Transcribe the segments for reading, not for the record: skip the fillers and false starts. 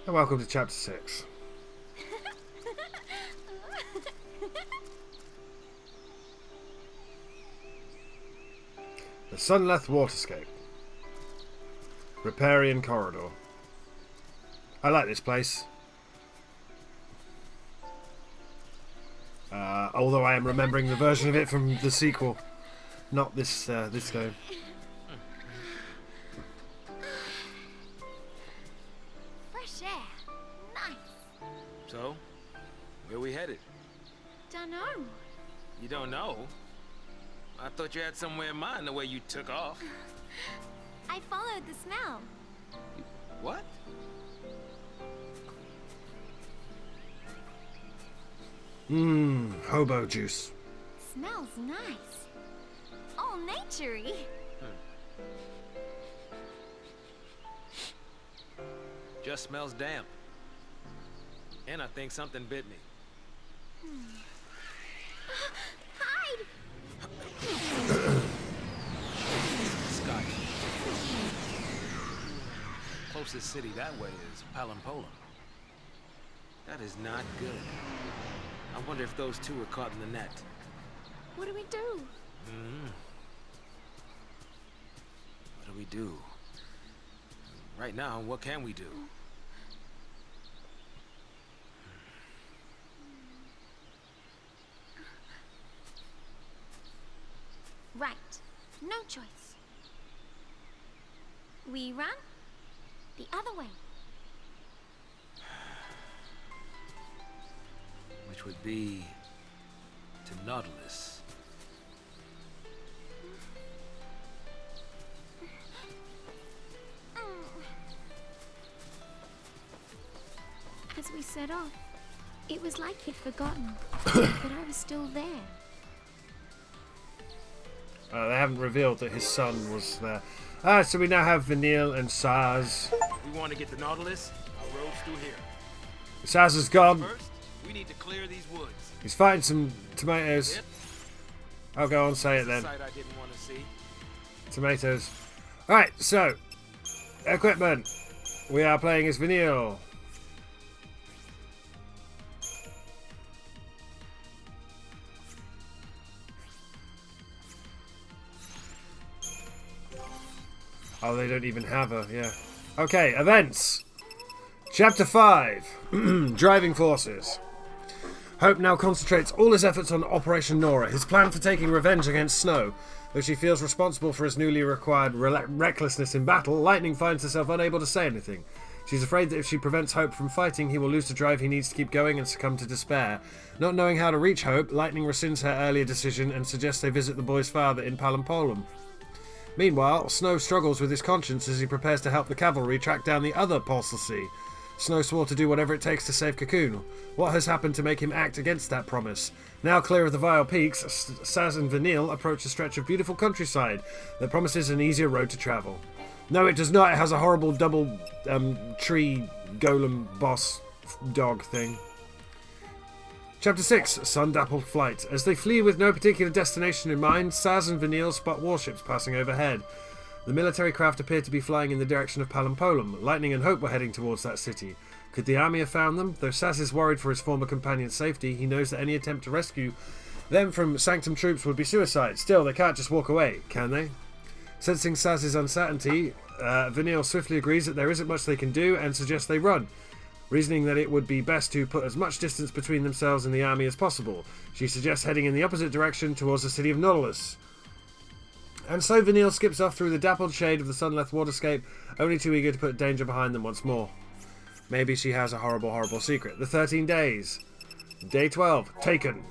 And welcome to Chapter 6. The Sunleth Waterscape. Riparian Corridor. I like this place. Although I am remembering the version of it from the sequel, not this this game. Fresh air. Nice. So, where we headed? Dunno. You don't know? I thought you had somewhere in mind the way you took off. I followed the smell. What? Hobo juice. Smells nice. All naturey. Just smells damp. And I think something bit me. Hide! Scott. Closest city that way is Palimpolim. That is not good. I wonder if those two were caught in the net. What do we do? What do we do? Right now, what can we do? Right. No choice. We run the other way. Which would be to Nautilus. As we set off, it was like he'd forgotten that I was still there. They haven't revealed that his son was there. So we now have Vanille and Saz. We want to get to Nautilus. Our road's through here. Saz is gone. First, we need to clear these woods. He's fighting some tomatoes. Yep. I'll go on, say it then. Sight I didn't want to see. Tomatoes. Alright, so. Equipment. We are playing as Vanille. Oh, they don't even have her, yeah. Okay, events. Chapter 5. Driving forces. Hope now concentrates all his efforts on Operation Nora, his plan for taking revenge against Snow. Though she feels responsible for his newly acquired recklessness in battle, Lightning finds herself unable to say anything. She's afraid that if she prevents Hope from fighting, he will lose the drive he needs to keep going and succumb to despair. Not knowing how to reach Hope, Lightning rescinds her earlier decision and suggests they visit the boy's father in Palimpolim. Meanwhile, Snow struggles with his conscience as he prepares to help the cavalry track down the other Sea. Snow swore to do whatever it takes to save Cocoon. What has happened to make him act against that promise? Now clear of the vile peaks, Saz and Vanille approach a stretch of beautiful countryside that promises an easier road to travel. No, it does not. It has a horrible double tree golem boss dog thing. Chapter 6, Sun-Dappled Flight. As they flee with no particular destination in mind, Saz and Vanille spot warships passing overhead. The military craft appear to be flying in the direction of Palimpolim. Lightning and Hope were heading towards that city. Could the army have found them? Though Saz is worried for his former companion's safety, he knows that any attempt to rescue them from Sanctum troops would be suicide. Still, they can't just walk away, can they? Sensing Saz's uncertainty, Vanille swiftly agrees that there isn't much they can do and suggests they run, reasoning that it would be best to put as much distance between themselves and the army as possible. She suggests heading in the opposite direction towards the city of Nautilus. And so Vanille skips off through the dappled shade of the Sunleth Waterscape, only too eager to put danger behind them once more. Maybe she has a horrible, horrible secret. The 13 days. Day 12. Taken.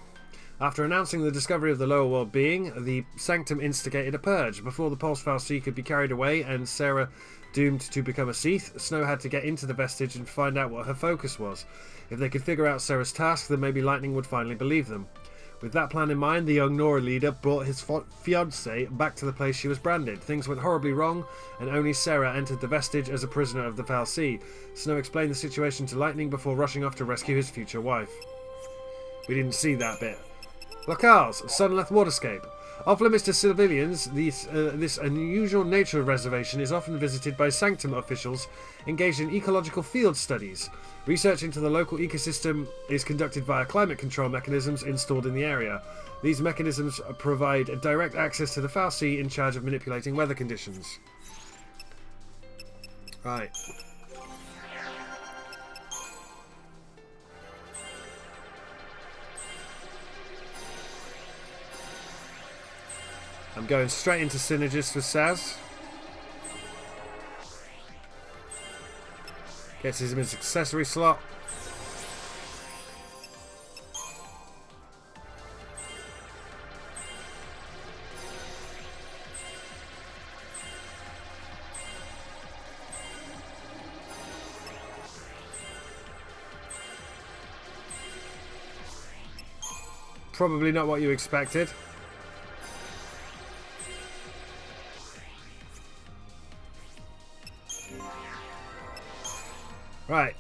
After announcing the discovery of the lower world being, the Sanctum instigated a purge. Before the Pulsefal Sea could be carried away and Sarah doomed to become a Seath, Snow had to get into the vestige and find out what her focus was. If they could figure out Sarah's task, then maybe Lightning would finally believe them. With that plan in mind, the young Nora leader brought his fiancée back to the place she was branded. Things went horribly wrong, and only Sarah entered the vestige as a prisoner of the Foul Sea. Snow explained the situation to Lightning before rushing off to rescue his future wife. We didn't see that bit. Locales, Sunleth Waterscape. Off limits to civilians, this unusual nature reservation is often visited by sanctum officials engaged in ecological field studies. Research into the local ecosystem is conducted via climate control mechanisms installed in the area. These mechanisms provide direct access to the Fal'Cie in charge of manipulating weather conditions. Right. I'm going straight into Synergist for Saz. Gets him his accessory slot. Probably not what you expected. Right.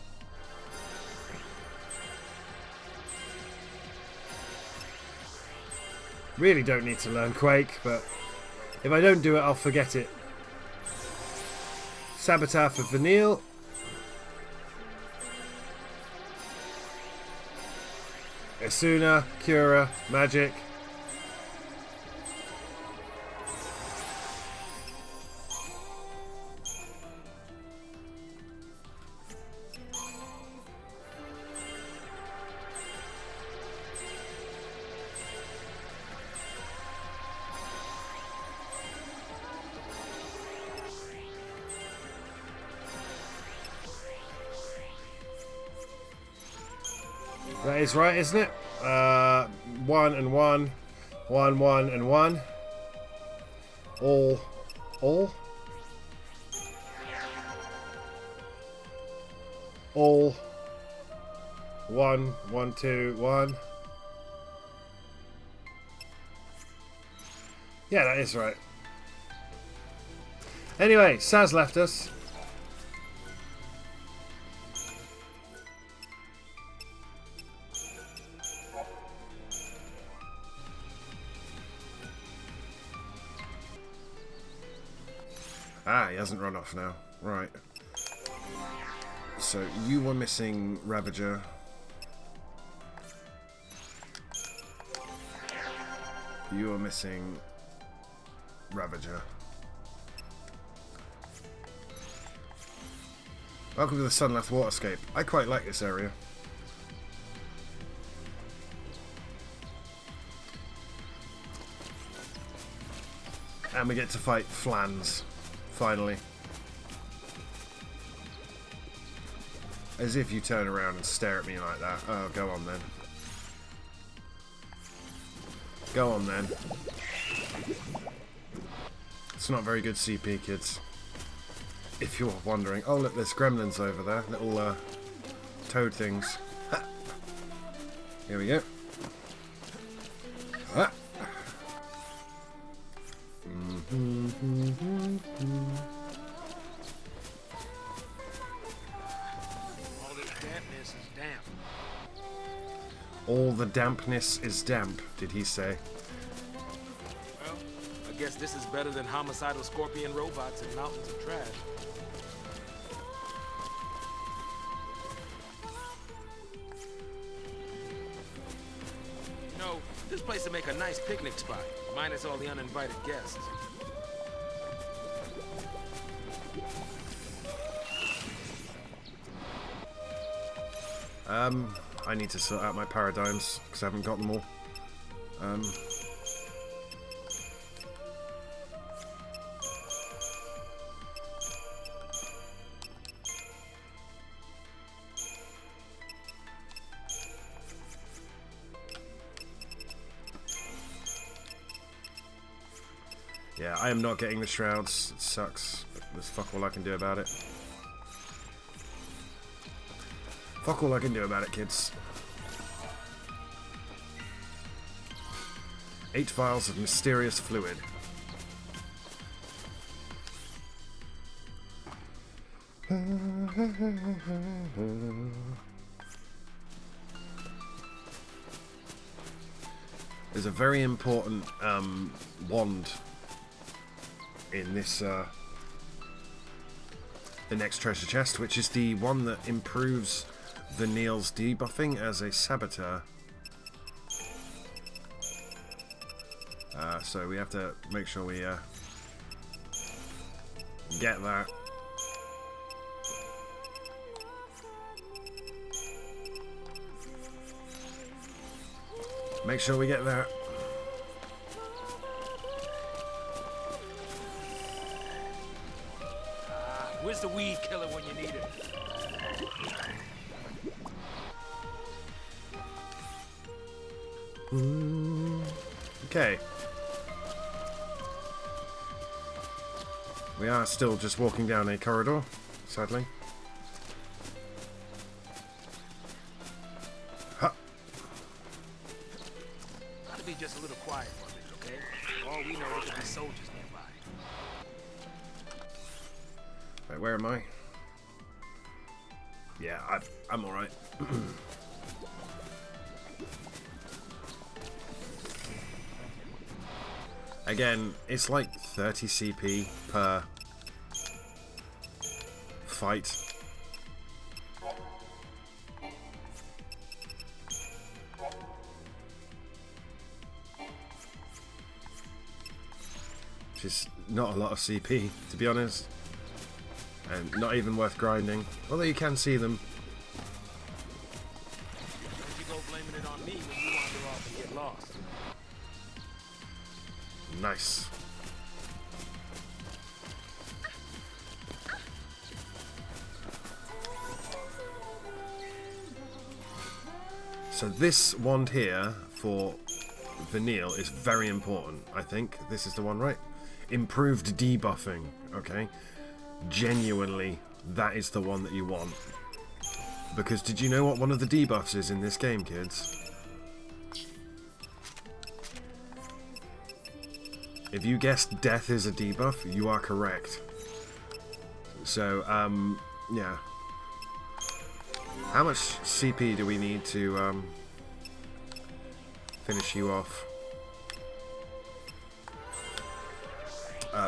Really don't need to learn Quake, but if I don't do it, I'll forget it. Saboteur for Vanille. Asuna, Cura, Magic. That is right, isn't it? 1 and 1. 1, 1 and 1. All. All. 1, 1, 2, 1. Yeah, that is right. Anyway, Saz left us. Ah, he hasn't run off now. Right. So, you were missing Ravager. You were missing Ravager. Welcome to the Sunleth Waterscape. I quite like this area. And we get to fight Flans. Finally. As if you turn around and stare at me like that. Oh, go on then. Go on then. It's not very good CP, kids. If you're wondering. Oh, look, there's gremlins over there. Little toad things. Ha. Here we go. Ha. All this dampness is damp. All the dampness is damp, did he say? Well, I guess this is better than homicidal scorpion robots and mountains of trash. You know, this place would make a nice picnic spot, minus all the uninvited guests. I need to sort out my paradigms because I haven't got them all. Yeah, I am not getting the shrouds. It sucks, but there's fuck all I can do about it. Fuck all I can do about it, kids. 8 vials of mysterious fluid. There's a very important wand in this the next treasure chest, which is the one that improves Vanille's debuffing as a saboteur. So we have to make sure we get that. Make sure we get that. Where's the weed killer when you need it? Okay. We are still just walking down a corridor, sadly. Ha. Gotta be just a little quiet for me, okay? All we know is there could be soldiers nearby. Right, where am I? Yeah, I'm alright. Again, it's like 30 CP per fight. Which is not a lot of CP, to be honest. And not even worth grinding. Although you can see them. Don't you go blaming it on me when you wander off and get lost. Nice. So this wand here for Vanille is very important, I think. This is the one, right? Improved debuffing, okay? Genuinely, that is the one that you want. Because did you know what one of the debuffs is in this game, kids? If you guessed death is a debuff, you are correct. So, yeah. How much CP do we need to finish you off?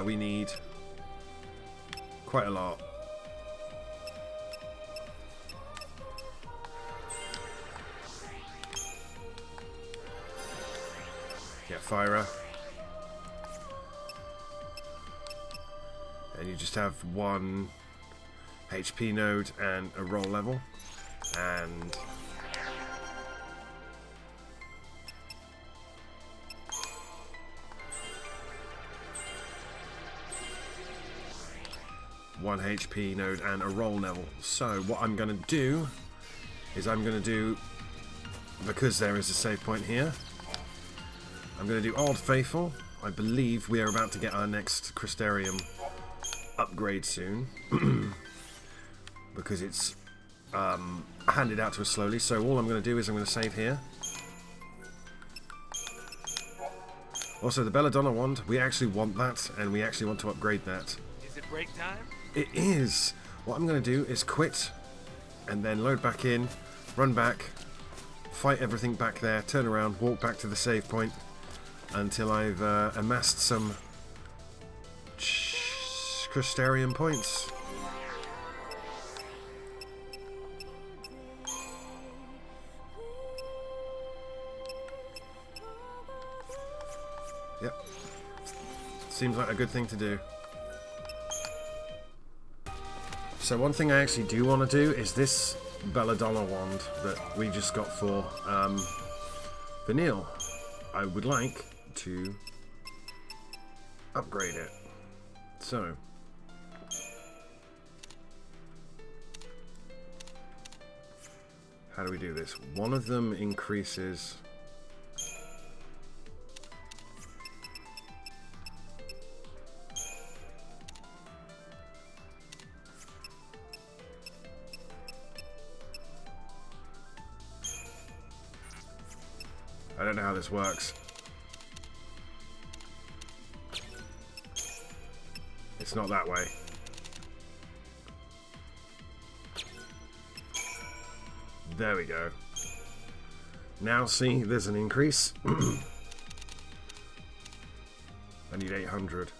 We need quite a lot. Yeah, Fyra. And you just have one HP node and a roll level. And one HP node and a roll level. So what I'm going to do is because there is a save point here, I'm going to do Old Faithful. I believe we are about to get our next Crystarium upgrade soon. Because it's handed out to us slowly. So all I'm going to do is I'm going to save here. Also, the Belladonna wand, we actually want that, and we actually want to upgrade that. Is it break time? It is. What I'm going to do is quit, and then load back in, run back, fight everything back there, turn around, walk back to the save point, until I've amassed some Crystarium points. Yep. Seems like a good thing to do. So one thing I actually do want to do is this Belladonna wand that we just got for Vanille. I would like to upgrade it. So how do we do this? One of them increases I don't know how this works. It's not that way. There we go. Now see, there's an increase. I need 800.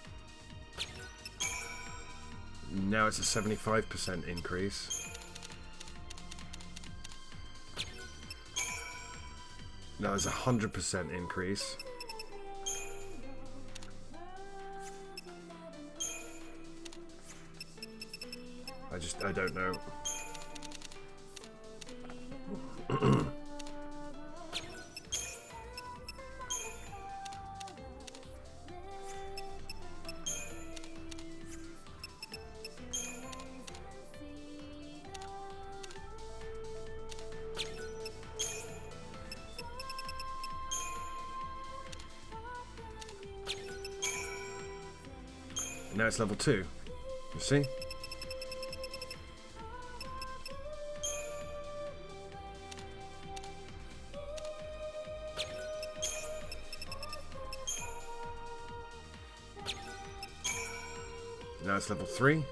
Now it's a 75% increase. Now there's a 100% increase. I don't know. Now it's level 2. You see? Now it's level 3.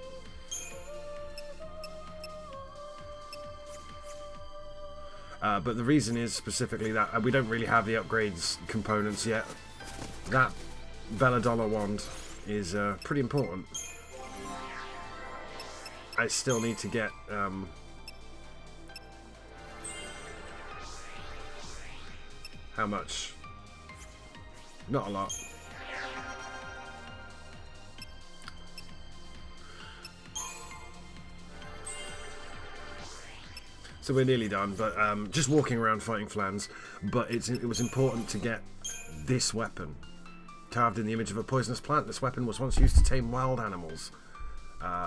But the reason is specifically that we don't really have the upgrades components yet. That Belladonna wand is pretty important. I still need to get how much? Not a lot. So we're nearly done, but just walking around fighting Flans. But it was important to get this weapon. Carved in the image of a poisonous plant, this weapon was once used to tame wild animals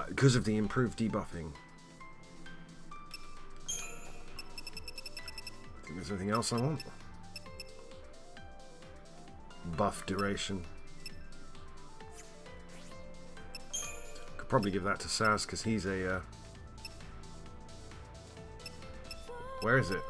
because of the improved debuffing. I think there's anything else I want. Buff duration. Could probably give that to Saz because he's a... Where is it?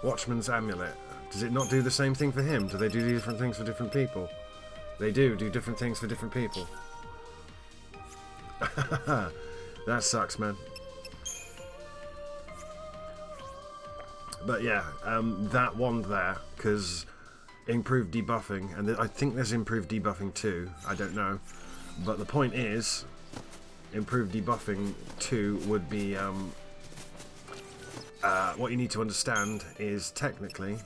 Watchman's Amulet. Does it not do the same thing for him? Do they do different things for different people? They do different things for different people. That sucks, man. But yeah, that wand there, because improved debuffing, and I think there's improved debuffing too, I don't know. But the point is, improved debuffing 2 would be... what you need to understand is technically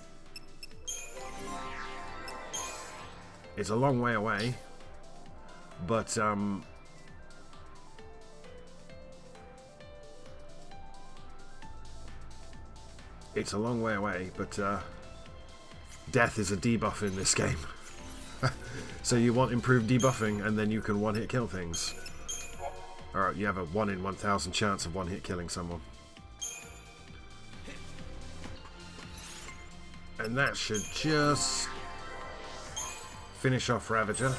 it's a long way away, but death is a debuff in this game. So you want improved debuffing and then you can one-hit kill things. Alright, you have a 1 in 1,000 chance of one-hit killing someone. And that should just finish off Ravager.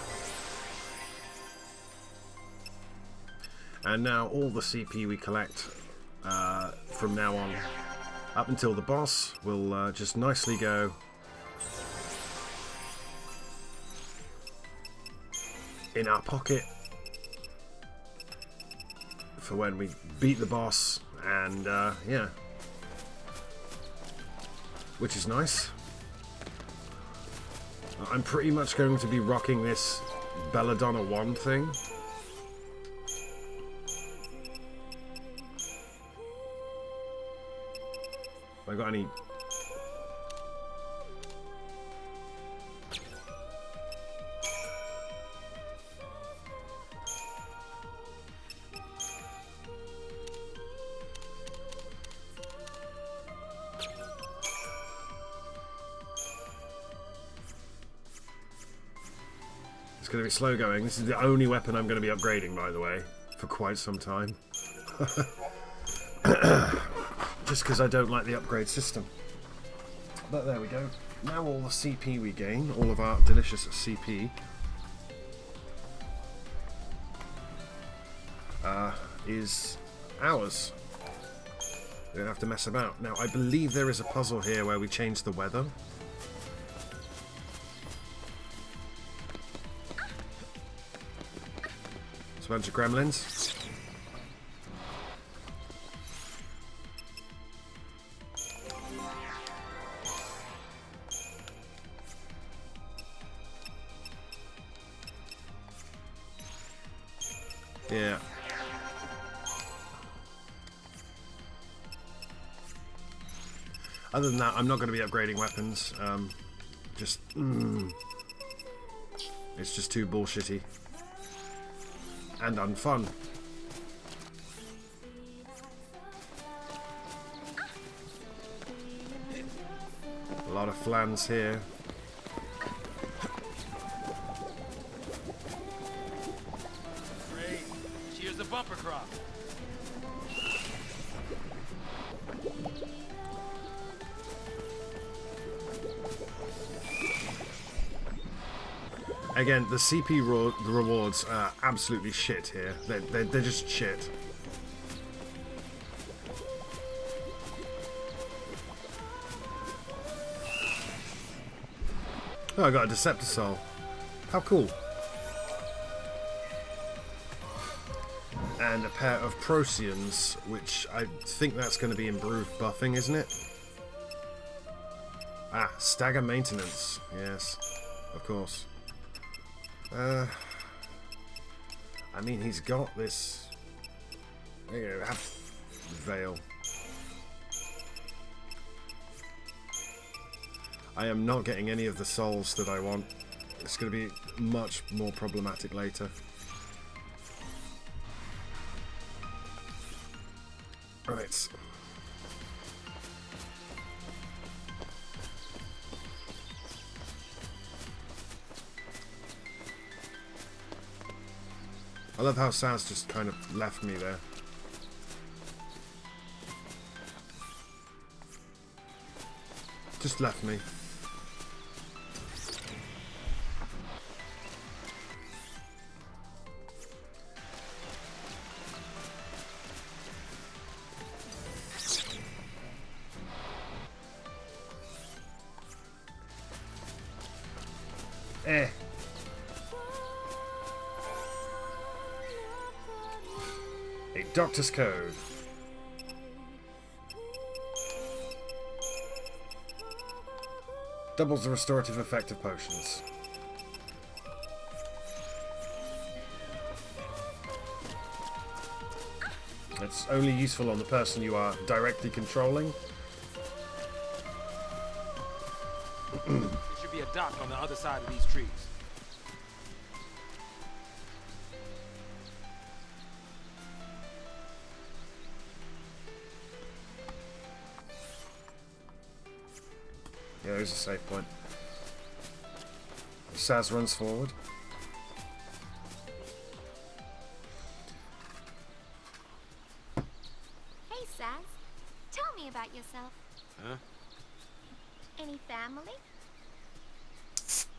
And now all the CP we collect from now on up until the boss will just nicely go in our pocket for when we beat the boss, and yeah, which is nice. I'm pretty much going to be rocking this Belladonna wand thing. Have I got any... It's going to be slow going. This is the only weapon I'm going to be upgrading, by the way, for quite some time. Just because I don't like the upgrade system. But there we go. Now all the CP we gain, all of our delicious CP, is ours. We don't have to mess about. Now, I believe there is a puzzle here where we change the weather. It's a bunch of gremlins. Yeah. Other than that, I'm not going to be upgrading weapons. It's just too bullshitty. And unfun. A lot of flans here. Great. Here's the bumper crop. Again, the CP rewards are absolutely shit here. They're just shit. Oh, I got a Deceptor Soul. How cool. And a pair of Procyon, which I think that's going to be improved buffing, isn't it? Ah, stagger maintenance. Yes, of course. I mean, he's got this. There you go, have Veil. I am not getting any of the souls that I want. It's going to be much more problematic later. Right. I love how Saz just kind of left me there. Just left me. Eh. A doctor's code. Doubles the restorative effect of potions. It's only useful on the person you are directly controlling. There should be a dock on the other side of these trees. Yeah, there's a safe point. Saz runs forward. Hey, Saz. Tell me about yourself. Huh? Any family?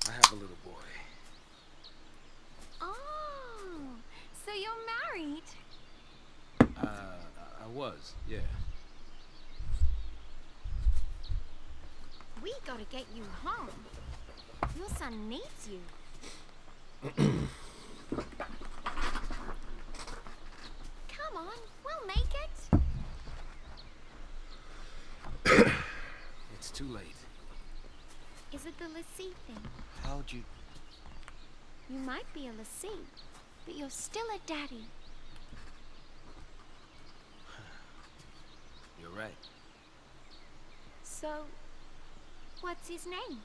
I have a little boy. Oh, so you're married. I was, yeah. We gotta get you home. Your son needs you. Come on, we'll make it. It's too late. Is it the lassie thing? How'd you... You might be a lassie, but you're still a daddy. You're right. So, what's his name?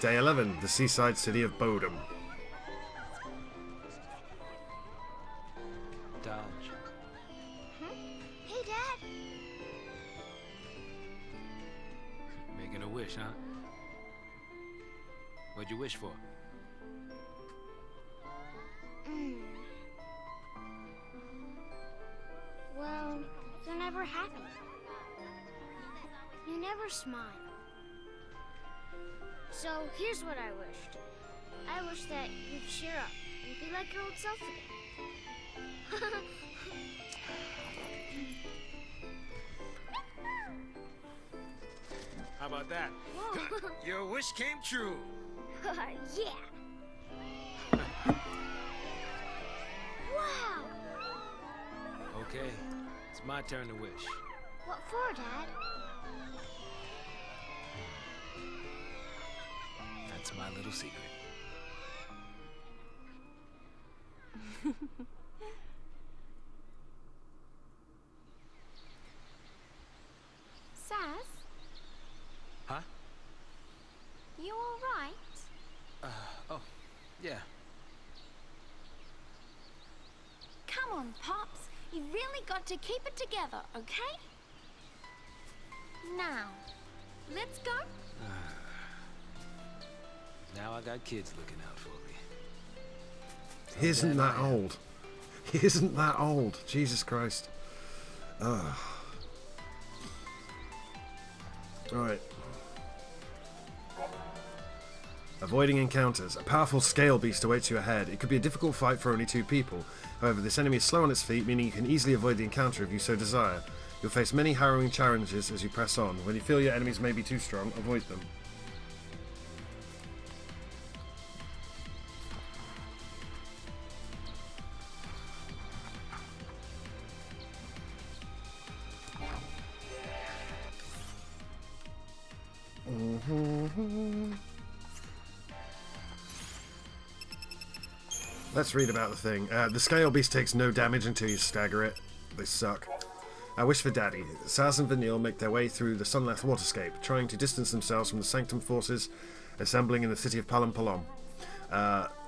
Day 11, the seaside city of Bodum. Dodge. Hey, Dad. Making a wish, huh? What'd you wish for? Well, you're never happy. You never smile. So here's what I wished. I wish that you'd cheer up and be like your old self again. How about that? Whoa. Your wish came true. Yeah. Wow. Okay, it's my turn to wish. What for, Dad? That's my little secret. Saz, Huh? you all right? Oh, yeah. Come on, Pops. You've really got to keep it together, okay? Now, let's go. Now I got kids looking out for me. He isn't that old. He isn't that old. Jesus Christ. Ugh. Alright. Avoiding encounters. A powerful scale beast awaits you ahead. It could be a difficult fight for only 2 people. However, this enemy is slow on its feet, meaning you can easily avoid the encounter if you so desire. You'll face many harrowing challenges as you press on. When you feel your enemies may be too strong, avoid them. Let's read about the thing. The scale beast takes no damage until you stagger it. They suck. I wish for Daddy. Saz and Vanille make their way through the Sunleth waterscape, trying to distance themselves from the Sanctum forces assembling in the city of Palam.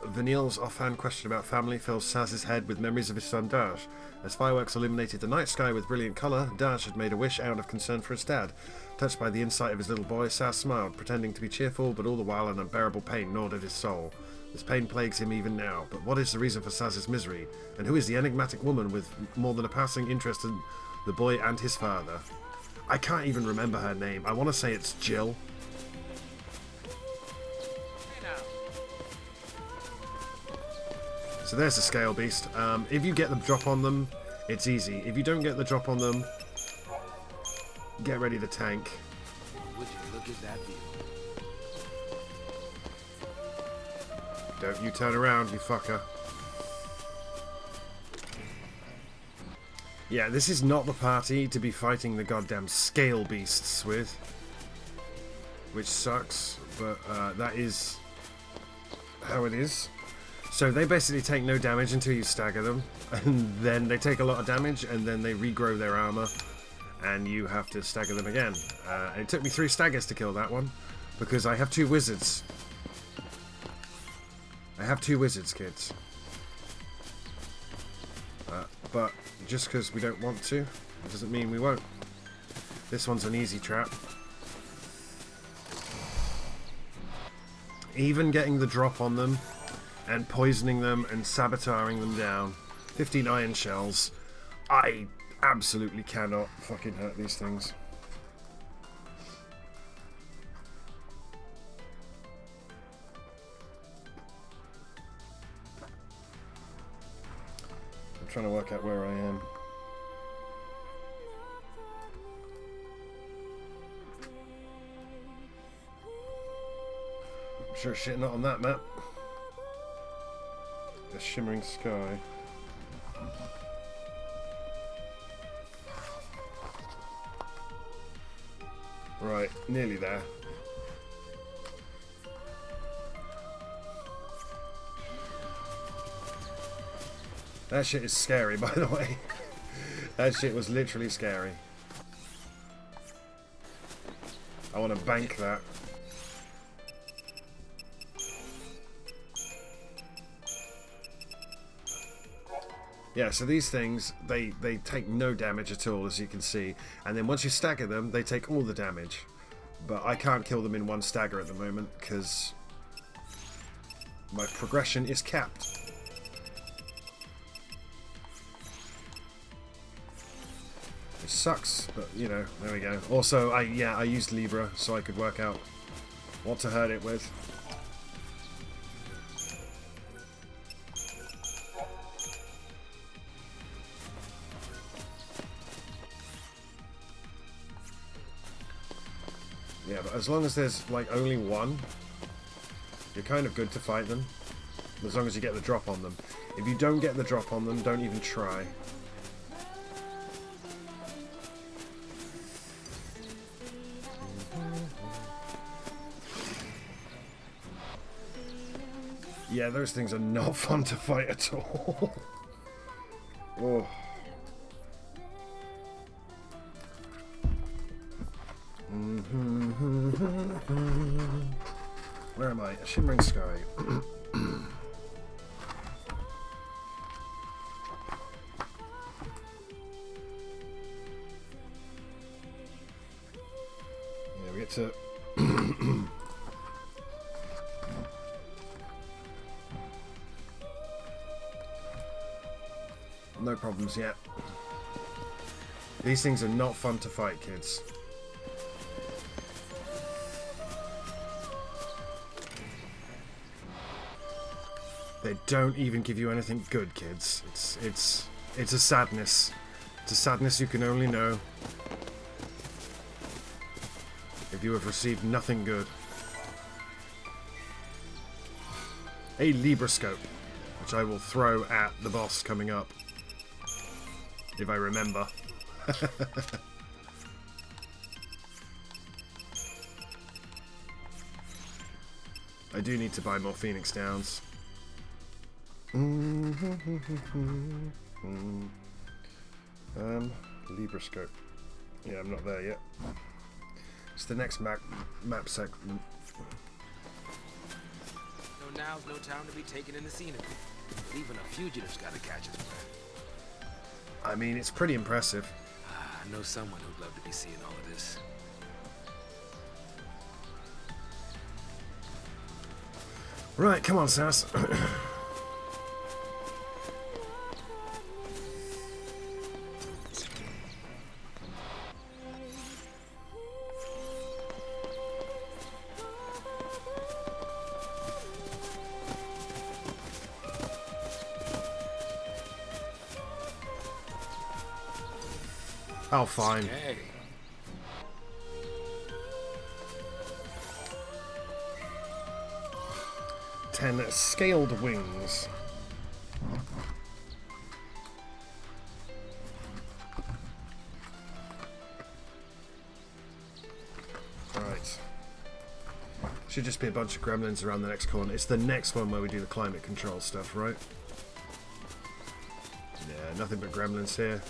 Vanille's offhand question about family fills Saz's head with memories of his son Daj. As fireworks illuminated the night sky with brilliant colour, Daj had made a wish out of concern for his dad. Touched by the insight of his little boy, Saz smiled, pretending to be cheerful, but all the while an unbearable pain gnawed at his soul. This pain plagues him even now, but what is the reason for Saz's misery? And who is the enigmatic woman with more than a passing interest in the boy and his father? I can't even remember her name. I want to say it's Jill. So there's the scale beast. If you get the drop on them, it's easy. If you don't get the drop on them, get ready to tank. Would you look at that view? Don't you turn around, you fucker. Yeah, this is not the party to be fighting the goddamn scale beasts with. Which sucks, but that is how it is. So they basically take no damage until you stagger them, and then they take a lot of damage, and then they regrow their armor, and you have to stagger them again. It took me 3 staggers to kill that one, because I have 2 wizards. I have 2 wizards, kids. But just because we don't want to, it doesn't mean we won't. This one's an easy trap. Even getting the drop on them, and poisoning them and sabotaging them down. 15 iron shells. I absolutely cannot fucking hurt these things. I'm trying to work out where I am. I'm sure shit not on that map. The shimmering sky. Right, nearly there. That shit is scary, by the way. That shit was literally scary. I want to bank that. Yeah, so these things, they take no damage at all, as you can see. And then once you stagger them, they take all the damage. But I can't kill them in one stagger at the moment, because my progression is capped. It sucks, but, you know, there we go. Also, I used Libra, so I could work out what to hurt it with. Yeah, but as long as there's, like, only one, you're kind of good to fight them. As long as you get the drop on them. If you don't get the drop on them, don't even try. Yeah, those things are not fun to fight at all. Oh. Where am I? A shimmering sky. Yeah, we get to... No problems yet. These things are not fun to fight, kids. They don't even give you anything good, kids. It's a sadness. It's a sadness you can only know if you have received nothing good. A Libroscope, which I will throw at the boss coming up. If I remember. I do need to buy more Phoenix Downs. Libroscope. Yeah, I'm not there yet. It's the next map segment. No, now's no time to be taking in the scenery. Even a fugitive's gotta catch his breath. I mean, it's pretty impressive. I know someone who'd love to be seeing all of this. Right, come on, Sass. Oh, fine. Hey. Ten scaled wings. Right. Should just be a bunch of gremlins around the next corner. It's the next one where we do the climate control stuff, right? Yeah, nothing but gremlins here.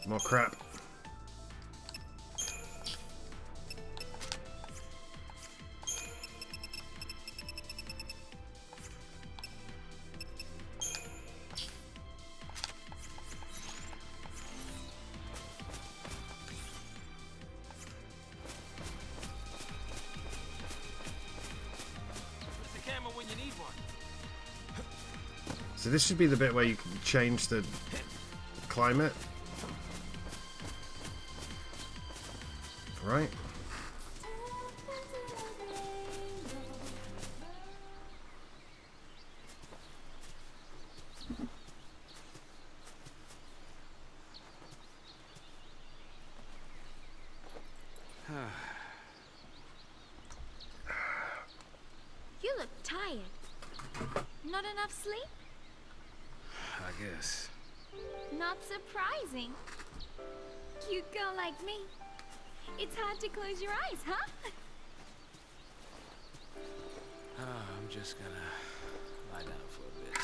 More crap. Where's the camera when you need one? So this should be the bit where you can change the climate. Right. You look tired. Not enough sleep? I guess. Not surprising. Cute girl like me. It's hard to close your eyes, huh? I'm just gonna lie down for a bit.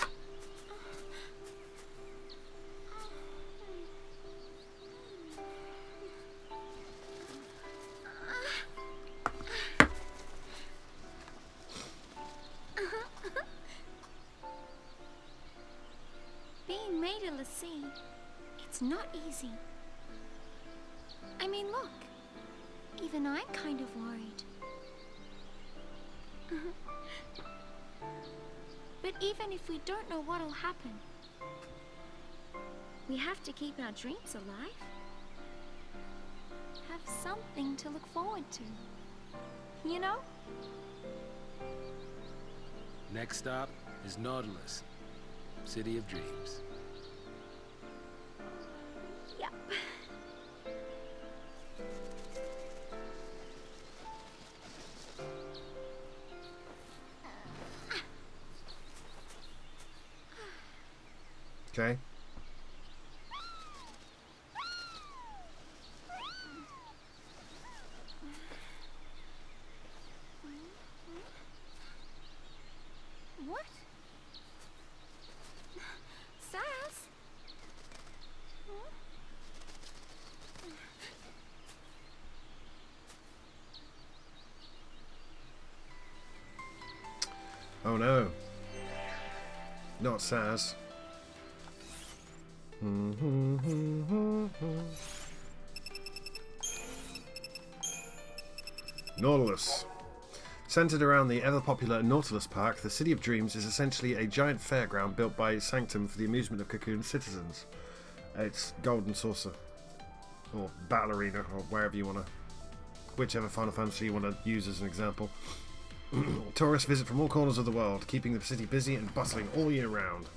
Being made of the sea, it's not easy. I mean, look. Even I'm kind of worried. But even if we don't know what'll happen, we have to keep our dreams alive. Have something to look forward to. You know? Next stop is Nautilus, City of Dreams. Yep. Okay. Oh no. Not Saz. Nautilus. Centered around the ever-popular Nautilus Park, the City of Dreams is essentially a giant fairground built by Sanctum for the amusement of Cocoon's citizens. It's Golden Saucer. Or Battle Arena, or wherever you want to... Whichever Final Fantasy you want to use as an example. Tourists visit from all corners of the world, keeping the city busy and bustling all year round.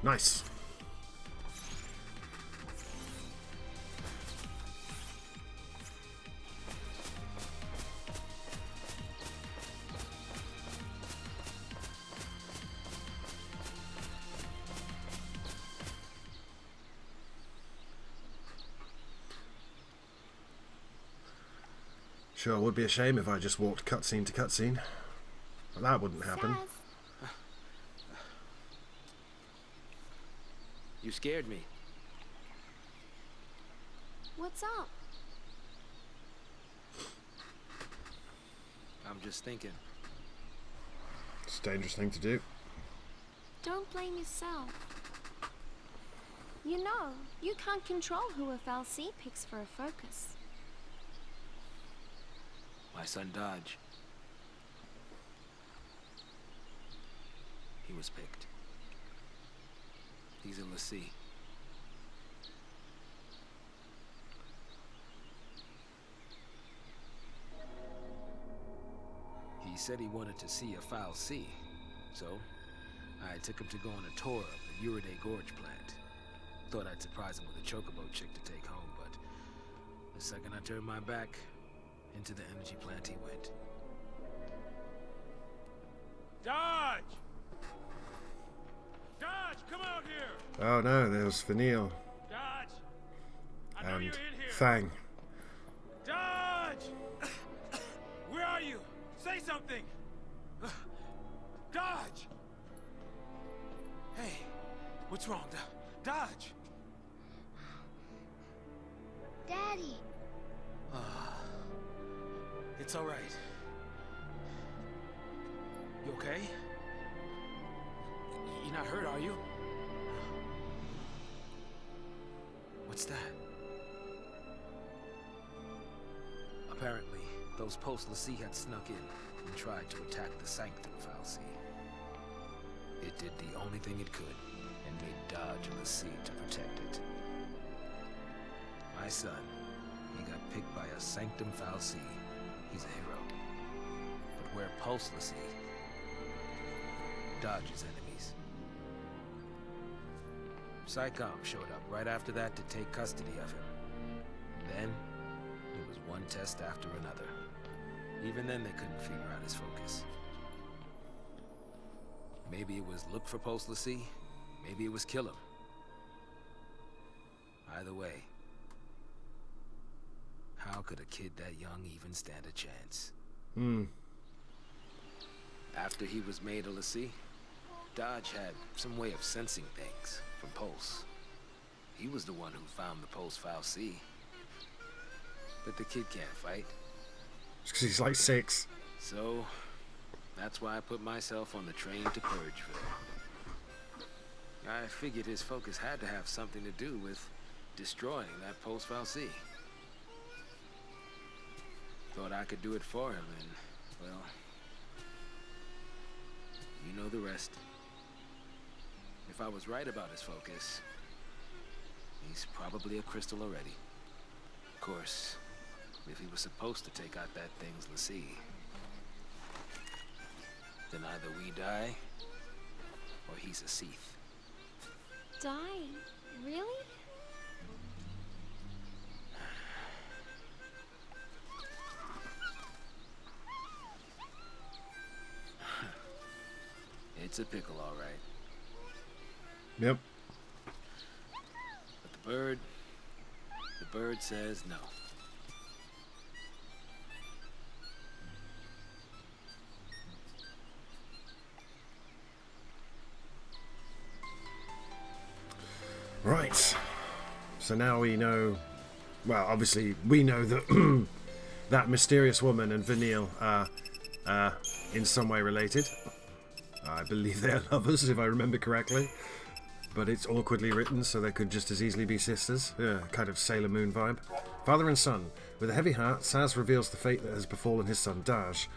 Nice. Sure, it would be a shame if I just walked cutscene to cutscene. But that wouldn't happen. Saz, You scared me. what's up? I'm just thinking. It's a dangerous thing to do. Don't blame yourself. You know, you can't control who a FLC picks for a focus. My son Dodge. He was picked. He's a lessee. He said he wanted to see a foul sea, so I took him to go on a tour of the Uriday Gorge plant. Thought I'd surprise him with a chocobo chick to take home, but the second I turned my back, into the energy plant he went. Dodge! Dodge, come out here! Oh no, there's Vanille Dodge! I know and you're in here! Fang. Dodge! Where are you? Say something! Dodge! Hey, what's wrong? Dodge! Daddy! It's all right. You okay? You're not hurt, are you? What's that? Apparently, those post-Lassie had snuck in and tried to attack the Sanctum Fal'Cie. It did the only thing it could and made Dodge a Lassie to protect it. My son, he got picked by a Sanctum Fal'Cie. He's a hero. But we're post-Lassie. Dodge's enemies. Psychom showed up right after that to take custody of him. Then, it was one test after another. Even then, they couldn't figure out his focus. Maybe it was look for post-Lassie, maybe it was kill him. Either way, how could a kid that young even stand a chance? After he was made a Lassie, Dodge had some way of sensing things from Pulse. He was the one who found the Pulse Fal'Cie. But the kid can't fight. Just 'cause he's like 6. So, that's why I put myself on the train to Purgeville. I figured his focus had to have something to do with destroying that Pulse Fal'Cie. Thought I could do it for him, and, well, you know the rest. If I was right about his focus, he's probably a crystal already. Of course, if he was supposed to take out that thing's Lassie, then either we die, or he's a Seath. Die? Really? It's a pickle, all right. Yep. But the bird says no. Right. So now we know... Well, obviously, we know that that mysterious woman and Vanille are in some way related. I believe they are lovers, if I remember correctly. But it's awkwardly written, so they could just as easily be sisters. Yeah, kind of Sailor Moon vibe. Father and son. With a heavy heart, Saz reveals the fate that has befallen his son Daj.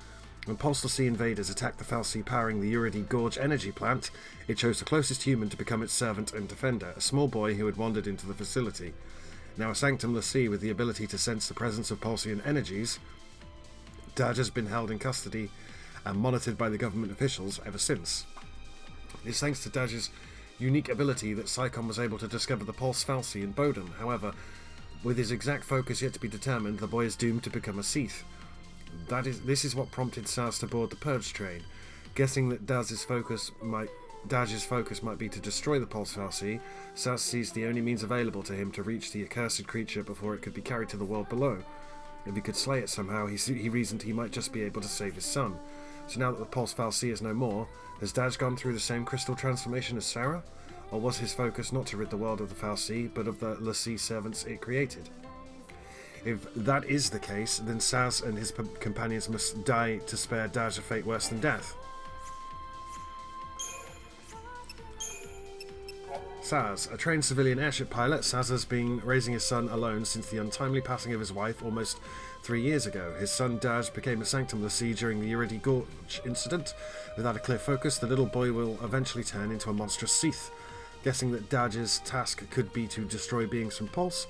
When Pulsar Sea invaders attacked the Fal'Cie powering the Uridy Gorge energy plant, it chose the closest human to become its servant and defender, a small boy who had wandered into the facility. Now a Sanctum L'Cie with the ability to sense the presence of Pulsian energies, Daj has been held in custody and monitored by the government officials ever since. It's thanks to Daj's unique ability that Psychon was able to discover the Pulse Fal'Cie in Bodum. However, with his exact focus yet to be determined, the boy is doomed to become a Seath. This is what prompted Saz to board the Purge train. Guessing that Daj's focus might be to destroy the Pulse Fal'Cie, Saz sees the only means available to him to reach the accursed creature before it could be carried to the world below. If he could slay it somehow, he reasoned he might just be able to save his son. So now that the Pulse Fal'Cie is no more, has Daj gone through the same crystal transformation as Sarah? Or was his focus not to rid the world of the Fal'Cie, but of the L'Cie servants it created? If that is the case, then Saz and his companions must die to spare Daj a fate worse than death. Saz, a trained civilian airship pilot, Saz has been raising his son alone since the untimely passing of his wife almost 3 years ago. His son Daj became a Sanctum L'Cie during the Uridy Gorge incident. Without a clear focus, the little boy will eventually turn into a monstrous Seath. Guessing that Daj's task could be to destroy beings from Pulse,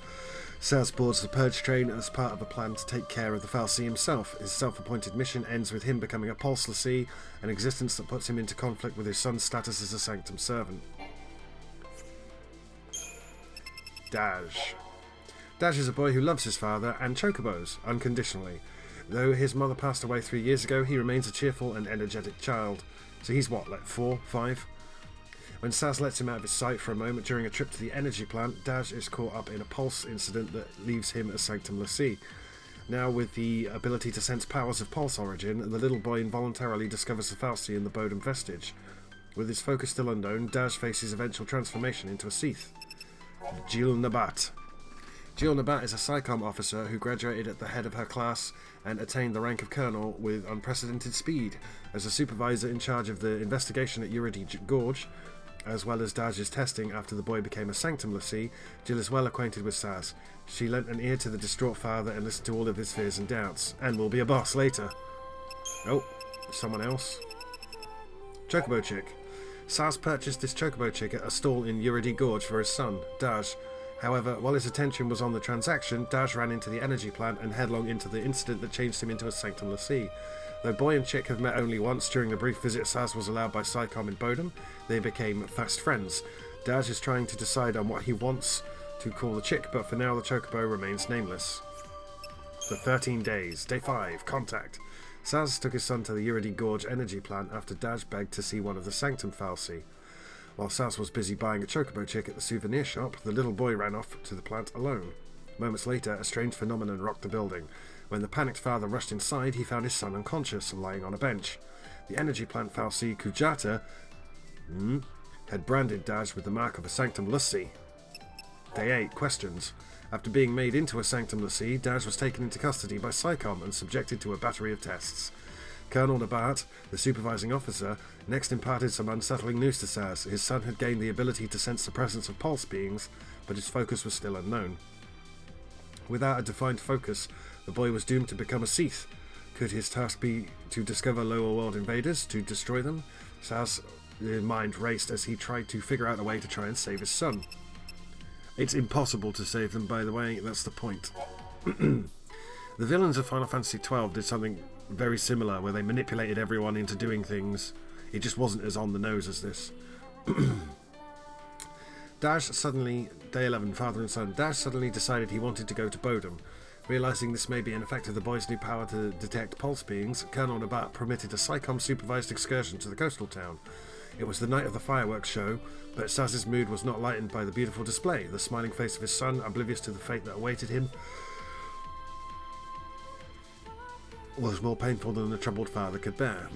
Saz boards the Purge train as part of a plan to take care of the Fal'Cie himself. His self-appointed mission ends with him becoming a Pulse L'Cie, an existence that puts him into conflict with his son's status as a Sanctum servant. Daj. Daj is a boy who loves his father and chocobos, unconditionally. Though his mother passed away 3 years ago, he remains a cheerful and energetic child. So he's what, like 4, 5? When Saz lets him out of his sight for a moment during a trip to the energy plant, Daj is caught up in a pulse incident that leaves him a Sanctum L'Cie. Now with the ability to sense powers of pulse origin, the little boy involuntarily discovers the Fal'Cie in the Bodum vestige. With his focus still unknown, Daj faces eventual transformation into a Seath. Jil Nabat. Jil Nabat is a Psychom officer who graduated at the head of her class and attained the rank of colonel with unprecedented speed. As a supervisor in charge of the investigation at Uridy Gorge, as well as Daj's testing after the boy became a Sanctum L'Cie, Jill is well acquainted with Saz. She lent an ear to the distraught father and listened to all of his fears and doubts, and will be a boss later. Oh, someone else. Chocobo Chick. Saz purchased this Chocobo Chick at a stall in Uridy Gorge for his son, Daj. However, while his attention was on the transaction, Daj ran into the energy plant and headlong into the incident that changed him into a Sanctum L'Cie. Though boy and chick have met only once during the brief visit Saz was allowed by Psychom in Bodum, they became fast friends. Daj is trying to decide on what he wants to call the chick, but for now the Chocobo remains nameless. The 13 days. Day 5. Contact. Saz took his son to the Uridy Gorge energy plant after Daj begged to see one of the Sanctum Fal'Cie. While Saz was busy buying a Chocobo Chick at the souvenir shop, the little boy ran off to the plant alone. Moments later, a strange phenomenon rocked the building. When the panicked father rushed inside, he found his son unconscious, lying on a bench. The energy plant Fal'Cie Kujata had branded Daj with the mark of a Sanctum L'Cie. Day 8. Questions. After being made into a Sanctum L'Cie, Daj was taken into custody by Psychom and subjected to a battery of tests. Colonel Nabat, the supervising officer, next imparted some unsettling news to Saz. His son had gained the ability to sense the presence of pulse beings, but his focus was still unknown. Without a defined focus, the boy was doomed to become a Seath. Could his task be to discover lower world invaders, to destroy them? Saz's mind raced as he tried to figure out a way to try and save his son. It's impossible to save them, by the way, that's the point. The villains of Final Fantasy XII did something very similar, where they manipulated everyone into doing things. It just wasn't as on the nose as this. Day 11, father and son. Daj suddenly decided he wanted to go to Bodum. Realizing this may be an effect of the boy's new power to detect pulse beings, Colonel Nabat permitted a Psychom-supervised excursion to the coastal town. It was the night of the fireworks show, but Saz's mood was not lightened by the beautiful display. The smiling face of his son, oblivious to the fate that awaited him, was more painful than the troubled father could bear.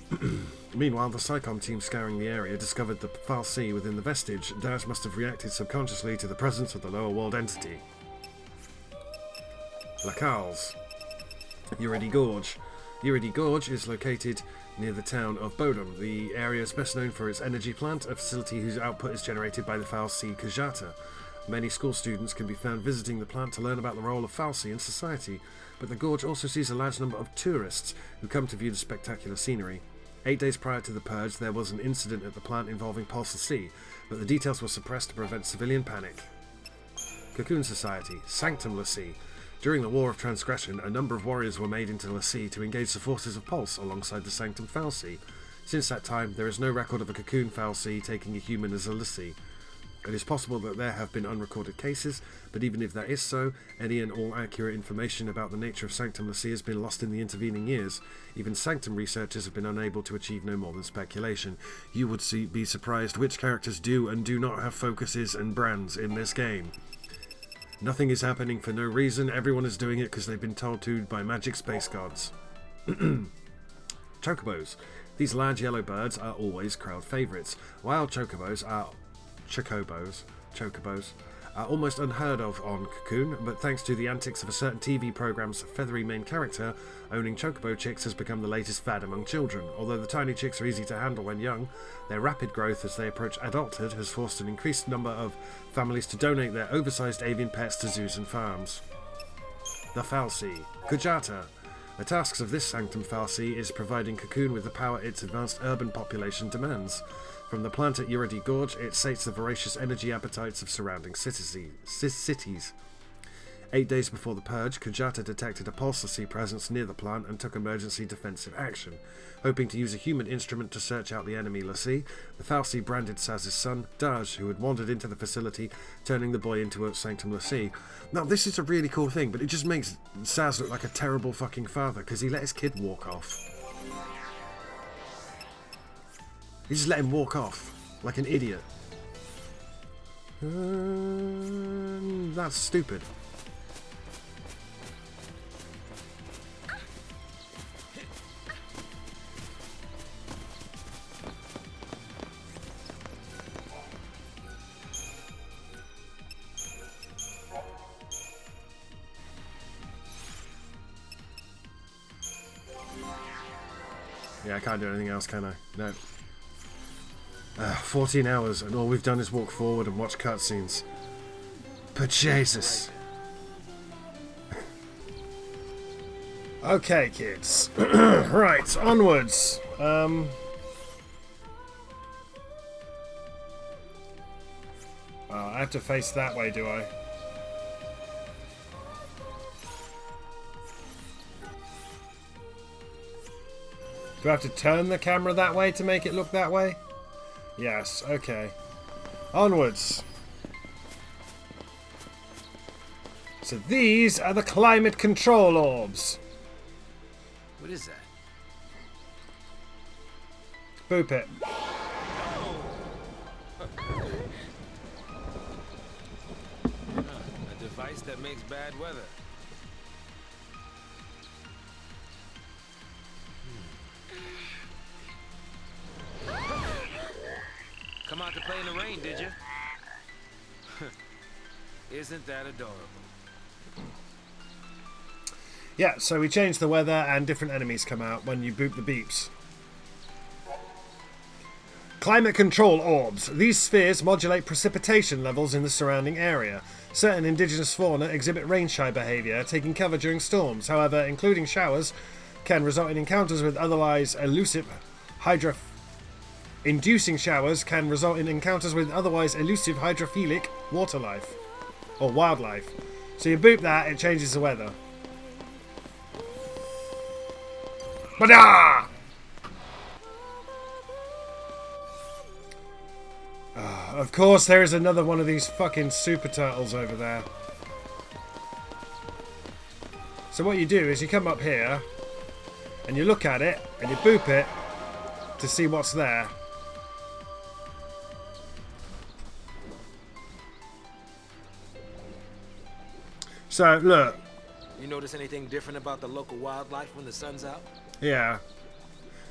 Meanwhile, the Psychom team scouring the area discovered the Fal'Cie within the vestige. Daj must have reacted subconsciously to the presence of the lower world entity. Lacals. Uridi Gorge. Uridi Gorge is located near the town of Bodum. The area is best known for its energy plant, a facility whose output is generated by the foul sea Kajata. Many school students can be found visiting the plant to learn about the role of foul sea in society, but the gorge also sees a large number of tourists who come to view the spectacular scenery. 8 days prior to the purge, there was an incident at the plant involving Pulse Sea, but the details were suppressed to prevent civilian panic. Cocoon Society, Sanctum Lassie. During the War of Transgression, a number of warriors were made into Lassie to engage the forces of Pulse alongside the Sanctum Fal'Cie. Since that time, there is no record of a Cocoon Fal'Cie taking a human as a Lassie. It is possible that there have been unrecorded cases, but even if that is so, any and all accurate information about the nature of Sanctum Lassie has been lost in the intervening years. Even Sanctum researchers have been unable to achieve no more than speculation. You would be surprised which characters do and do not have focuses and brands in this game. Nothing is happening for no reason, everyone is doing it because they've been told to by magic space gods. Chocobos. These large yellow birds are always crowd favourites. Wild chocobos are almost unheard of on Cocoon, but thanks to the antics of a certain TV program's feathery main character, owning chocobo chicks has become the latest fad among children. Although the tiny chicks are easy to handle when young, their rapid growth as they approach adulthood has forced an increased number of families to donate their oversized avian pets to zoos and farms. The Fal'Cie. Kujata. The tasks of this Sanctum Fal'Cie is providing Cocoon with the power its advanced urban population demands. From the plant at Uridi Gorge, it sates the voracious energy appetites of surrounding cities. 8 days before the purge, Kujata detected a Pulse presence near the plant and took emergency defensive action. Hoping to use a human instrument to search out the enemy Lassie, the Fal'Cie branded Saz's son, Daj, who had wandered into the facility, turning the boy into a Sanctum Lassie. Now, this is a really cool thing, but it just makes Saz look like a terrible fucking father, because he let his kid walk off. He just let him walk off, like an idiot. That's stupid. Yeah, I can't do anything else, can I? No. 14 hours, and all we've done is walk forward and watch cutscenes. But Jesus. Okay, kids. Right, onwards. I have to face that way, do I? Do I have to turn the camera that way to make it look that way? Yes, okay. Onwards. So these are the climate control orbs. What is that? Boop it. A device that makes bad weather. Come out to play in the rain, did you? Isn't that adorable? Yeah, so we change the weather and different enemies come out when you boop the beeps. Climate control orbs. These spheres modulate precipitation levels in the surrounding area. Certain indigenous fauna exhibit rain-shy behavior, taking cover during storms. However, including showers can result in encounters with otherwise elusive Inducing showers can result in encounters with otherwise elusive hydrophilic water life. Or wildlife. So you boop that, it changes the weather. Bada! Of course, there is another one of these fucking super turtles over there. So what you do is you come up here and you look at it and you boop it to see what's there. So look. You notice anything different about the local wildlife when the sun's out? Yeah.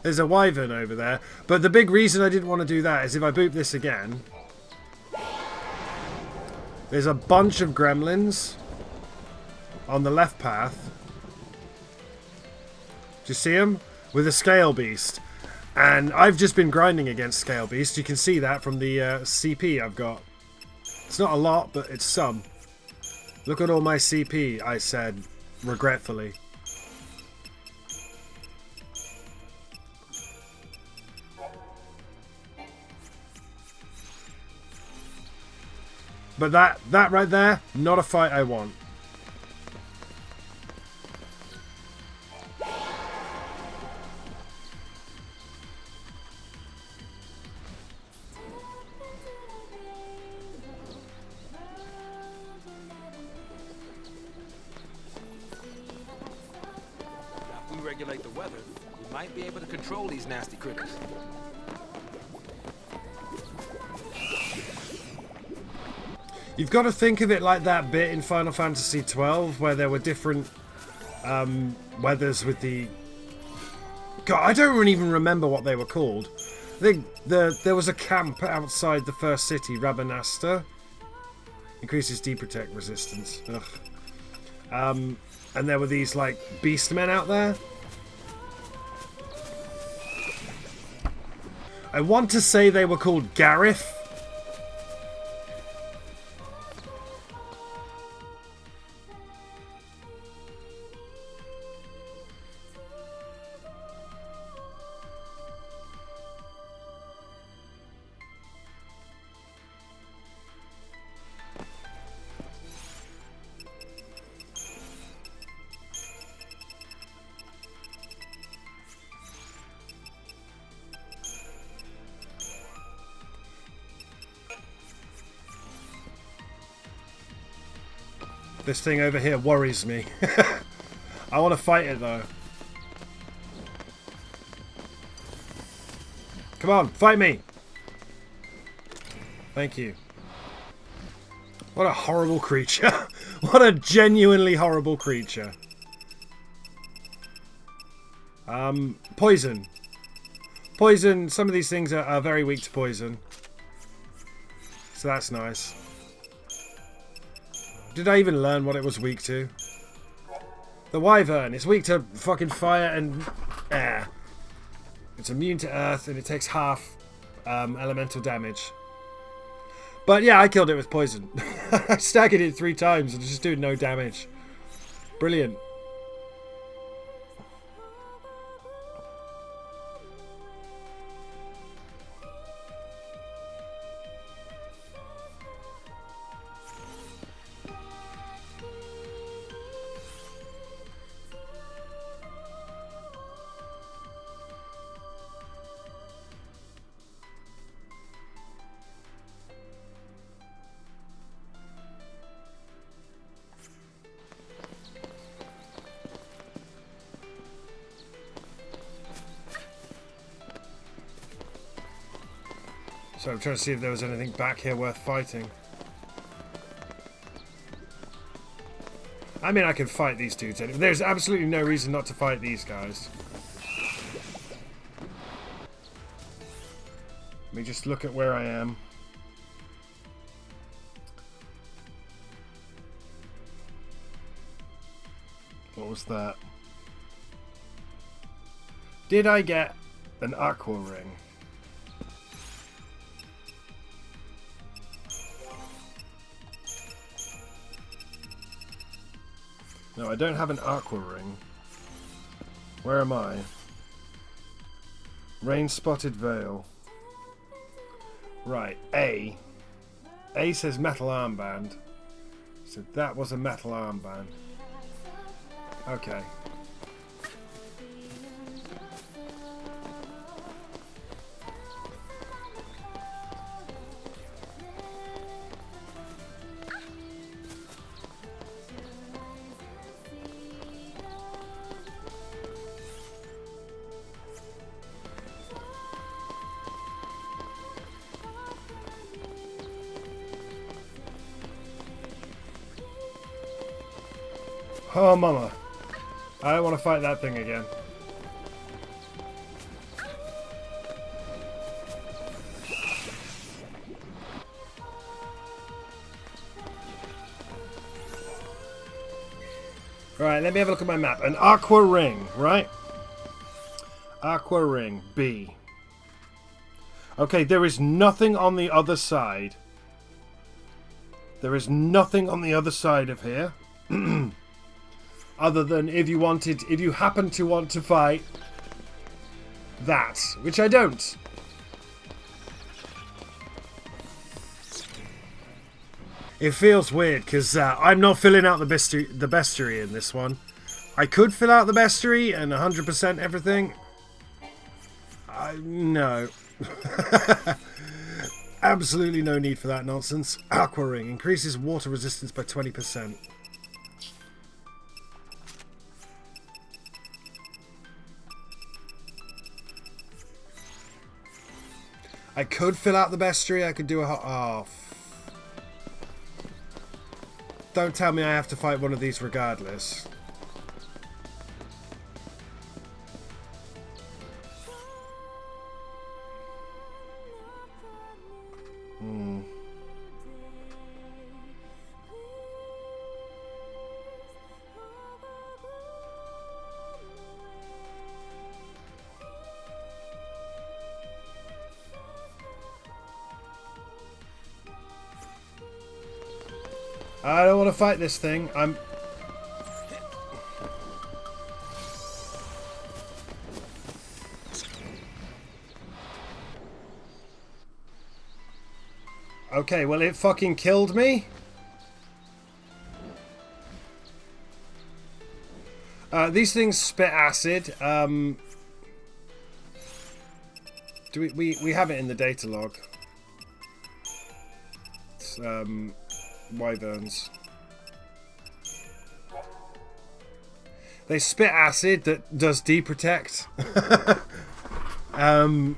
There's a wyvern over there. But the big reason I didn't want to do that is if I boop this again, there's a bunch of gremlins on the left path. Do you see him? With a Scale Beast. And I've just been grinding against Scale Beast. You can see that from the CP I've got. It's not a lot, but it's some. Look at all my CP, I said, regretfully. But that right there, not a fight I want. If we regulate the weather, we might be able to control these nasty critters. You've got to think of it like that bit in Final Fantasy XII where there were different weathers with the... God, I don't even remember what they were called. I think there was a camp outside the first city, Rabanasta. Increases D-Protect resistance. Ugh. And there were these, like, beastmen out there. I want to say they were called Gareth. This thing over here worries me. I want to fight it though. Come on, fight me! Thank you. What a horrible creature. What a genuinely horrible creature. Poison. Poison, some of these things are very weak to poison. So that's nice. Did I even learn what it was weak to? The Wyvern. It's weak to fucking fire and air. It's immune to earth and it takes half elemental damage. But yeah, I killed it with poison. I staggered it 3 times and just doing no damage. Brilliant. So I'm trying to see if there was anything back here worth fighting. I mean, I can fight these dudes. There's absolutely no reason not to fight these guys. Let me just look at where I am. What was that? Did I get an aqua ring? No, I don't have an aqua ring. Where am I? Rain spotted veil. Right, A. A says metal armband. So that was a metal armband. Okay. Oh, mama. I don't want to fight that thing again. Right, let me have a look at my map. An aqua ring, right? Aqua ring. B. Okay, there is nothing on the other side. There is nothing on the other side of here. Other than if you happen to want to fight that, which I don't. It feels weird because I'm not filling out the bestiary in this one. I could fill out the bestiary and 100% everything. No. Absolutely no need for that nonsense. Aqua ring increases water resistance by 20%. I could fill out the bestiary. I could do a oh. Don't tell me I have to fight one of these regardless. I don't want to fight this thing. Okay, well, it fucking killed me. These things spit acid. Do we have it in the data log? It's, wyverns. They spit acid that does deprotect.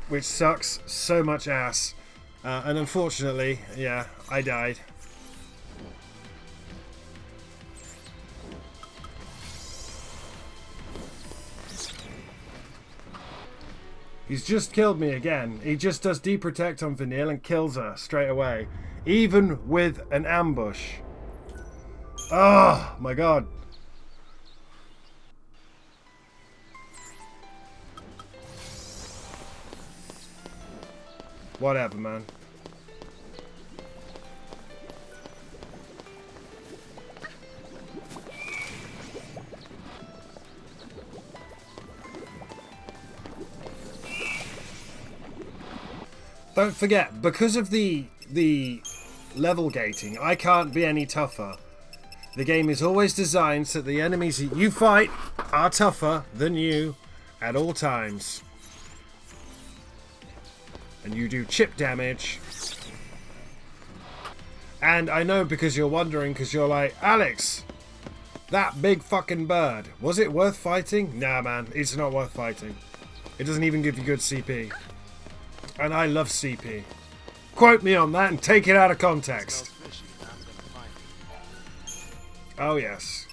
Which sucks so much ass. And unfortunately, yeah, I died. He's just killed me again. He just does deprotect on Vanille and kills her straight away. Even with an ambush. Oh my god. Whatever, man. Don't forget, because of the level gating, I can't be any tougher. The game is always designed so that the enemies you fight are tougher than you at all times. And you do chip damage. And I know because you're wondering, because you're like, Alex, that big fucking bird, was it worth fighting? Nah, man, it's not worth fighting. It doesn't even give you good CP. And I love CP. Quote me on that and take it out of context. Oh, yes.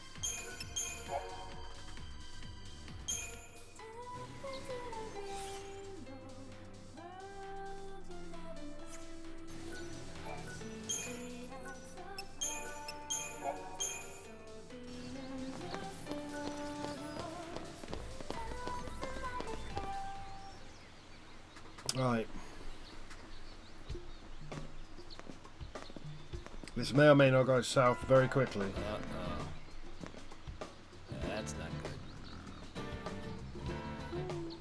Right. This may or may not go south very quickly. Uh-oh. Yeah, that's not good.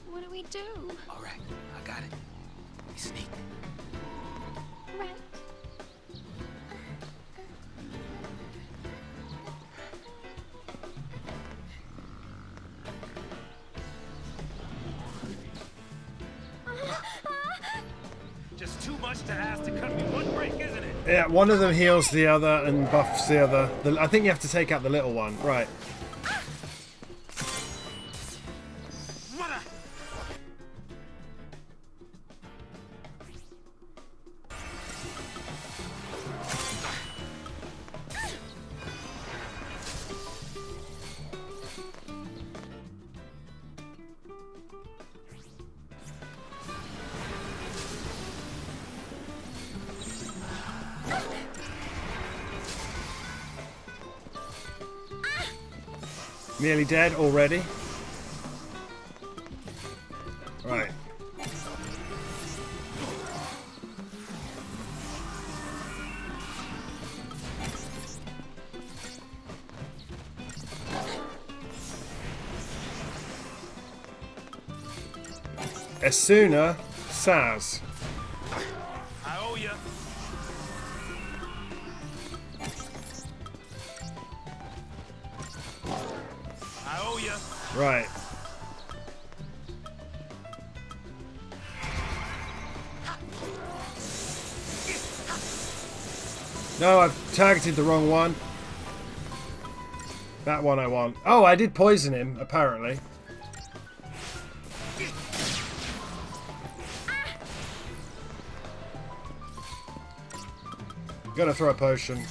What do we do? All right, I got it. We sneak. Right. Just too much to ask to cut me one break, isn't it? Yeah, one of them heals the other and buffs the other. I think you have to take out the little one. Right. Mother! Nearly dead already. Esuna Saz. I owe ya. I owe ya. Right. No, I've targeted the wrong one. That one I want. Oh, I did poison him, apparently. Gotta throw a potion.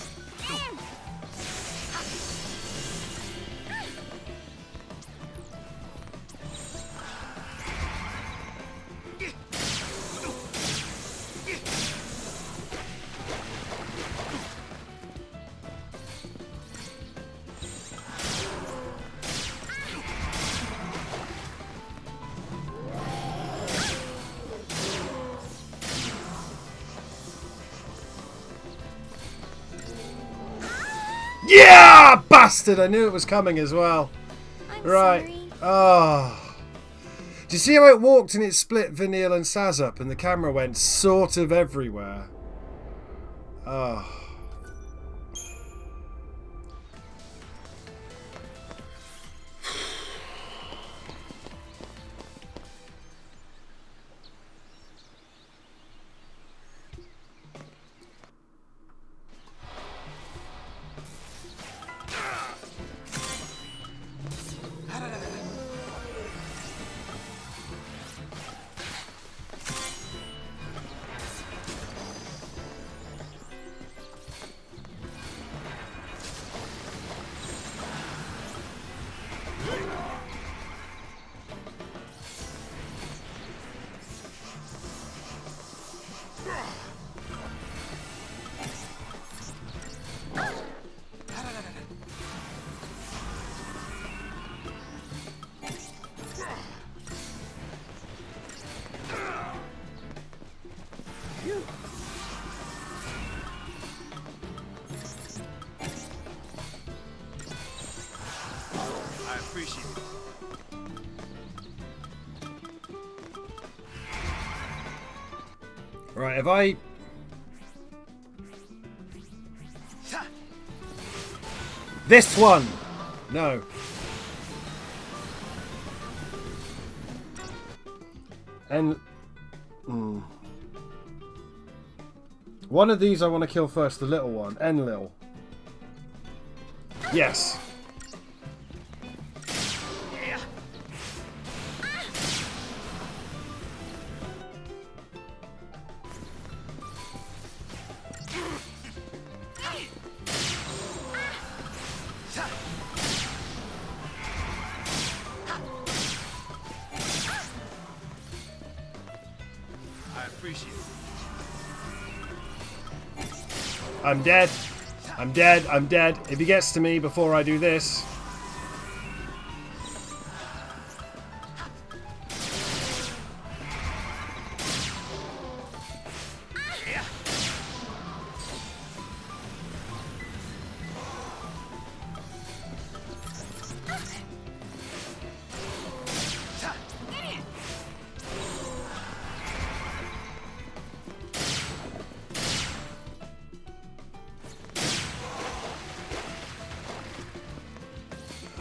Yeah! Bastard! I knew it was coming as well. I'm Right. sorry. Oh. Do you see how it walked and it split Vanille and Saz up and the camera went sort of everywhere? Oh. I appreciate it. Right, have I... This one! No. And... One of these I want to kill first, the little one. Enlil. Yes. I appreciate it. I'm dead. I'm dead. I'm dead. If he gets to me before I do this...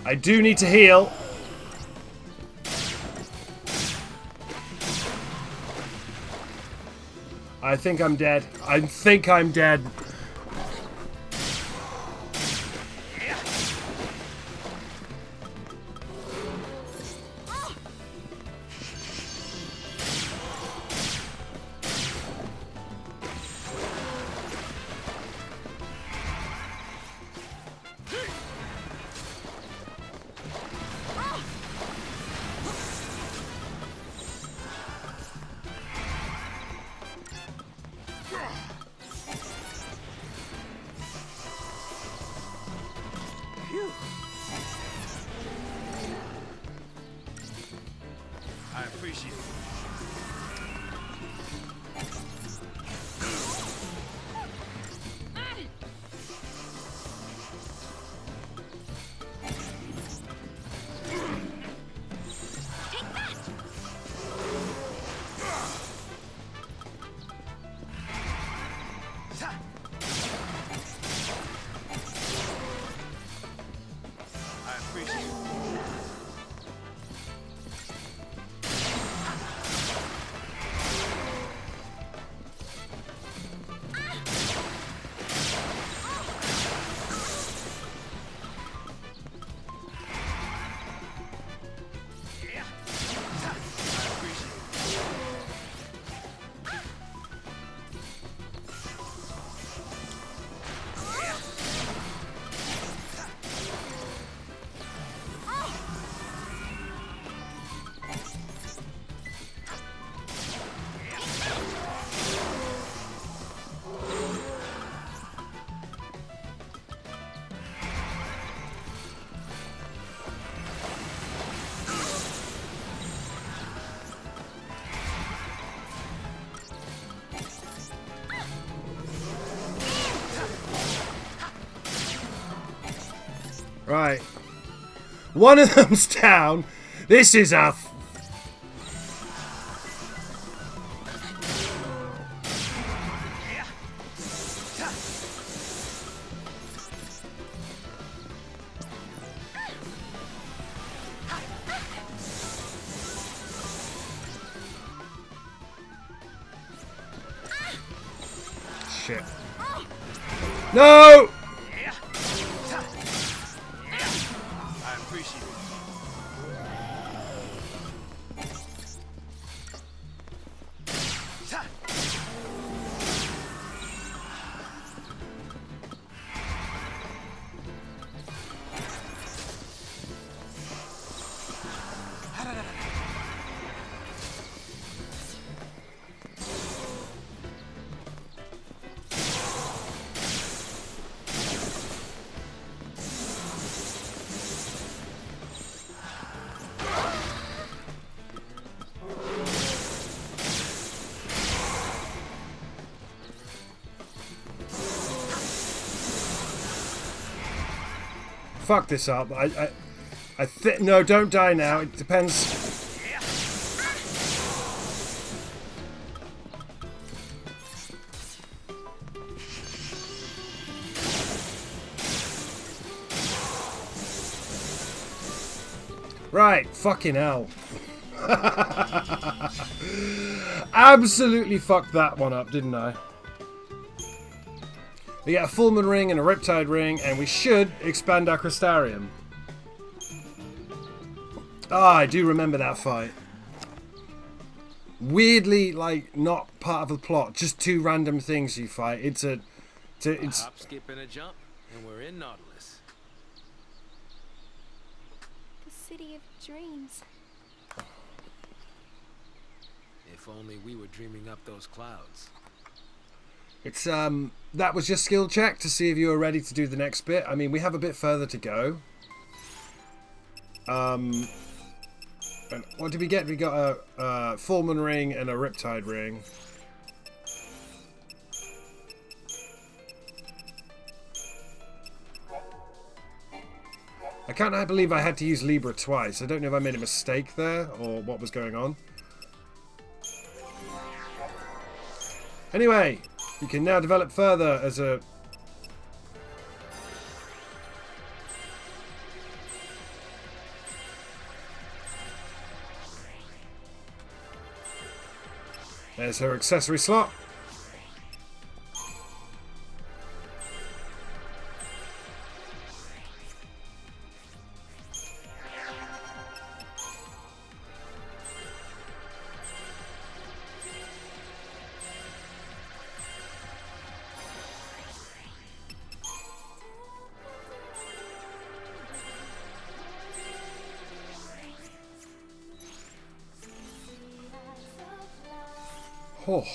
I do need to heal. I think I'm dead. I think I'm dead. Right. One of them's down. This is our... Shit. No! I appreciate it. Fuck this up. No, don't die now. It depends. Right, fucking hell. Absolutely fucked that one up, didn't I? We get a Fulman ring and a Riptide ring, and we should expand our Crystarium. Ah, I do remember that fight. Weirdly, like, not part of the plot, just two random things you fight. It's Hop, skip, and a jump, and we're in Nautilus. The city of dreams. If only we were dreaming up those clouds. It's that was your skill check to see if you were ready to do the next bit. I mean, we have a bit further to go. And what did we get? We got a Fulman ring and a Riptide ring. I can't believe I had to use Libra twice. I don't know if I made a mistake there or what was going on. Anyway, you can now develop further as a... There's her accessory slot. Oh.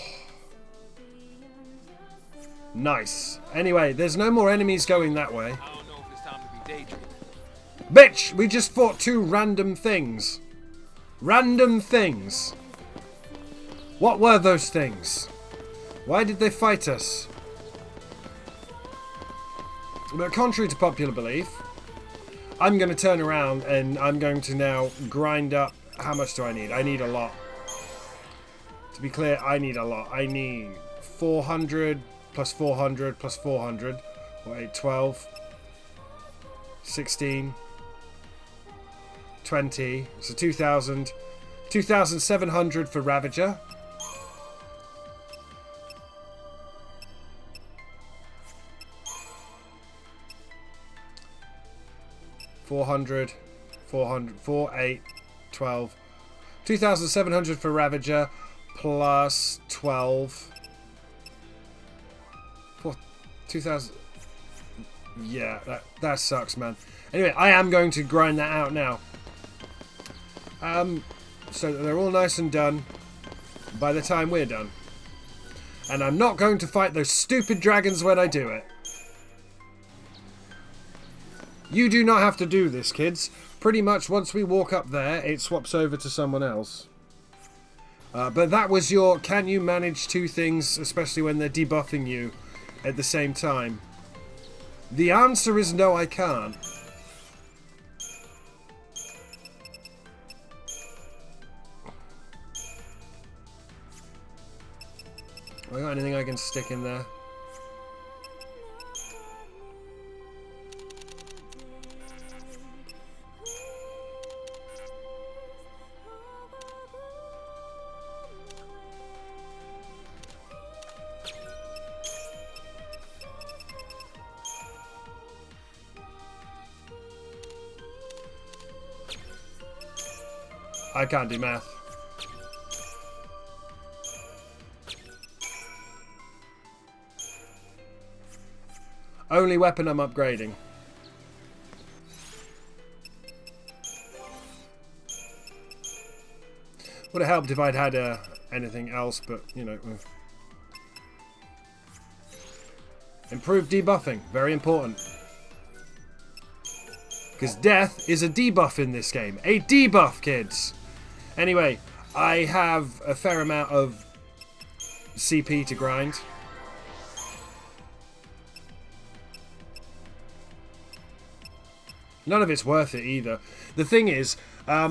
Nice. Anyway, there's no more enemies going that way. I don't know if it's time to be daydreaming. Bitch! We just fought two random things. Random things. What were those things? Why did they fight us? But contrary to popular belief, I'm going to turn around and I'm going to now grind up. How much do I need? I need a lot. To be clear, I need a lot. I need 400 plus 400 plus 400. Wait, 12, 16, 20. So 2,000. 2,700 for Ravager. $400, 8, 12. 2,700 for Ravager. Plus 12. 2,000. Yeah, that sucks, man. Anyway, I am going to grind that out now. So they're all nice and done by the time we're done. And I'm not going to fight those stupid dragons when I do it. You do not have to do this, kids. Pretty much once we walk up there, it swaps over to someone else. But that was your, can you manage two things, especially when they're debuffing you at the same time? The answer is no, I can't. Have I got anything I can stick in there? I can't do math. Only weapon I'm upgrading. Would have helped if I'd had anything else, but you know. Improved debuffing, very important. Because death is a debuff in this game. A debuff, kids! Anyway, I have a fair amount of CP to grind. None of it's worth it either. The thing is,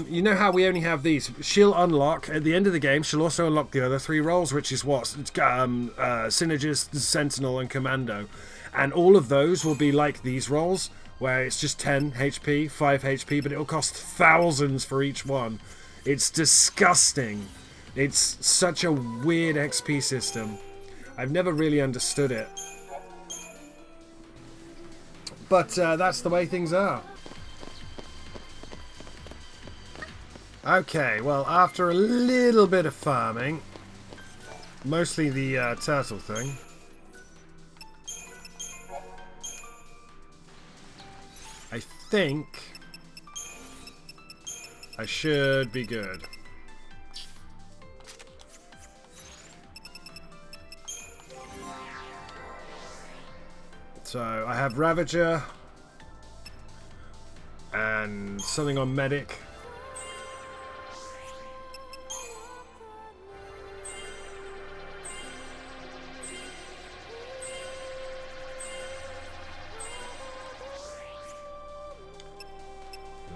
you know how we only have these? She'll unlock, at the end of the game, she'll also unlock the other 3 roles, which is what? Synergist, Sentinel, and Commando. And all of those will be like these roles, where it's just 10 HP, 5 HP, but it'll cost thousands for each one. It's disgusting. It's such a weird XP system. I've never really understood it. But that's the way things are. Okay, well, after a little bit of farming, mostly the turtle thing, I think I should be good. So I have Ravager and something on Medic.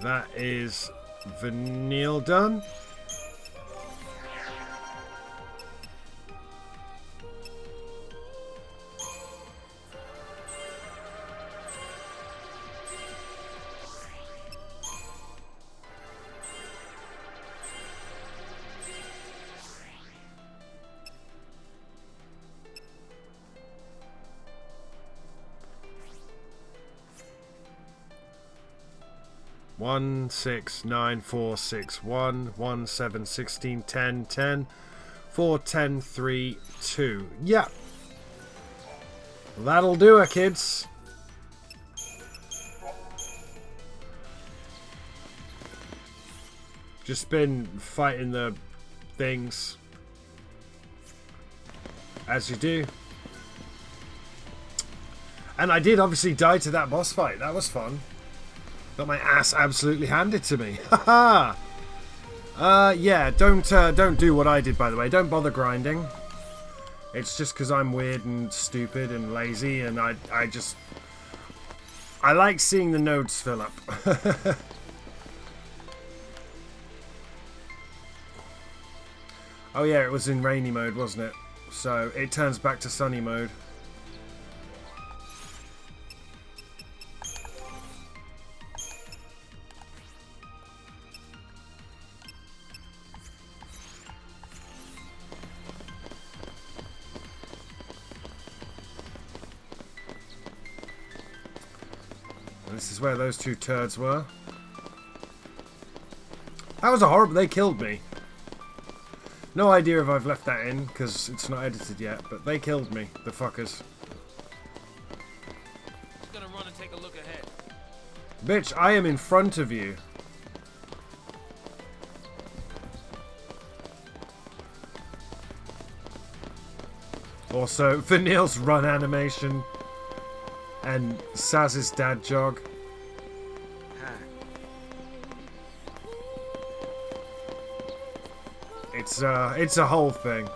That is Vanille done. One, 6, 9, 4, 6, 1, 1, 7, 16, 10, 10, 4, 10, 3, 2. Yeah. That'll do it, kids. Just been fighting the things. As you do. And I did obviously die to that boss fight. That was fun. Got my ass absolutely handed to me. Haha. Yeah, don't do what I did, by the way. Don't bother grinding. It's just because I'm weird and stupid and lazy, and I like seeing the nodes fill up. Oh yeah, it was in rainy mode, wasn't it? So it turns back to sunny mode. This is where those 2 turds were. That was a horrible... They killed me. No idea if I've left that in, because it's not edited yet, but they killed me, the fuckers. Just gonna run and take a look ahead. Bitch, I am in front of you. Also, Vanille's run animation and Saz's dad jog. It's a whole thing.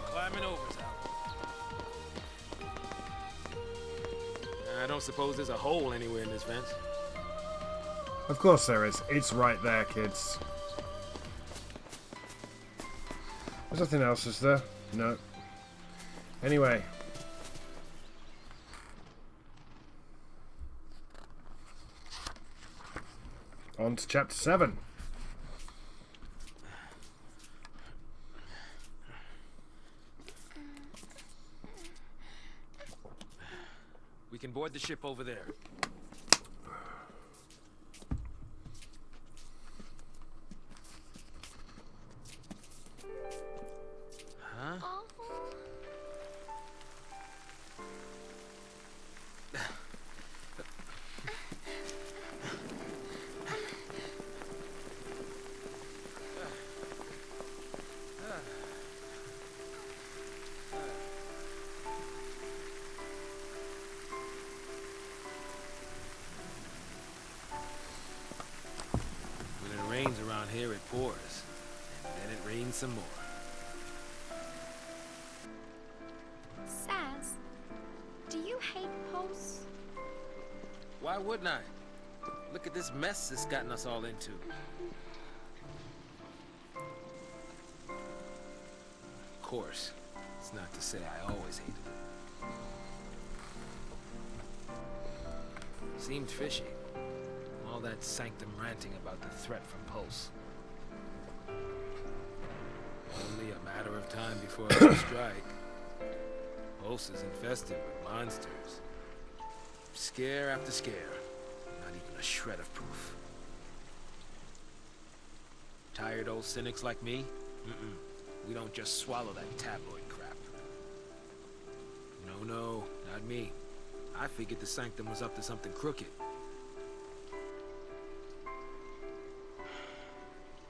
Climbing over's out. I don't suppose there's a hole anywhere in this fence. Of course there is. It's right there, kids. There's nothing else, is there? No. Anyway. On to chapter 7. We can board the ship over there. Huh? Oh. When it rains around here, it pours. And then it rains some more. Saz, do you hate Pulse? Why wouldn't I? Look at this mess it's gotten us all into. Of course, it's not to say I always hated it. Seemed fishy. All that sanctum ranting about the threat from Pulse. Only a matter of time before a strike. Pulse is infested with monsters. Scare after scare. Not even a shred of proof. Tired old cynics like me? We don't just swallow that tabloid crap. No, not me. I figured the Sanctum was up to something crooked.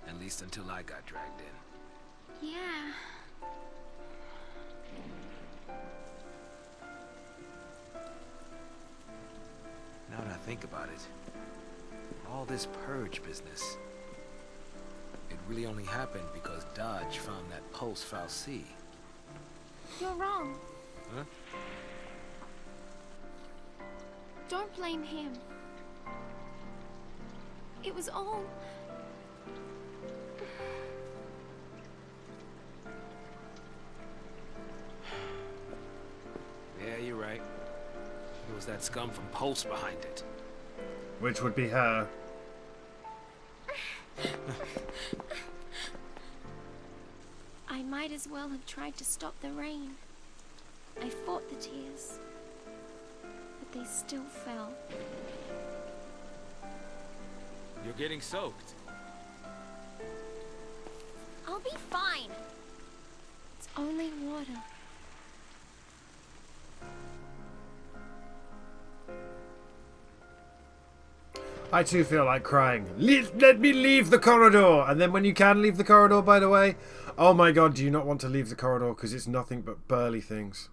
At least until I got dragged in. Yeah. Now that I think about it, all this purge business, it really only happened because Dodge found that Pulse fal'C. You're wrong. Huh? Don't blame him. It was all... Yeah, you're right. It was that scum from Pulse behind it. Which would be her. I might as well have tried to stop the rain. I fought the tears, but they still fell. You're getting soaked. I'll be fine. It's only water. I too feel like crying. Let me leave the corridor! And then when you can leave the corridor, by the way, oh my god, do you not want to leave the corridor because it's nothing but burly things.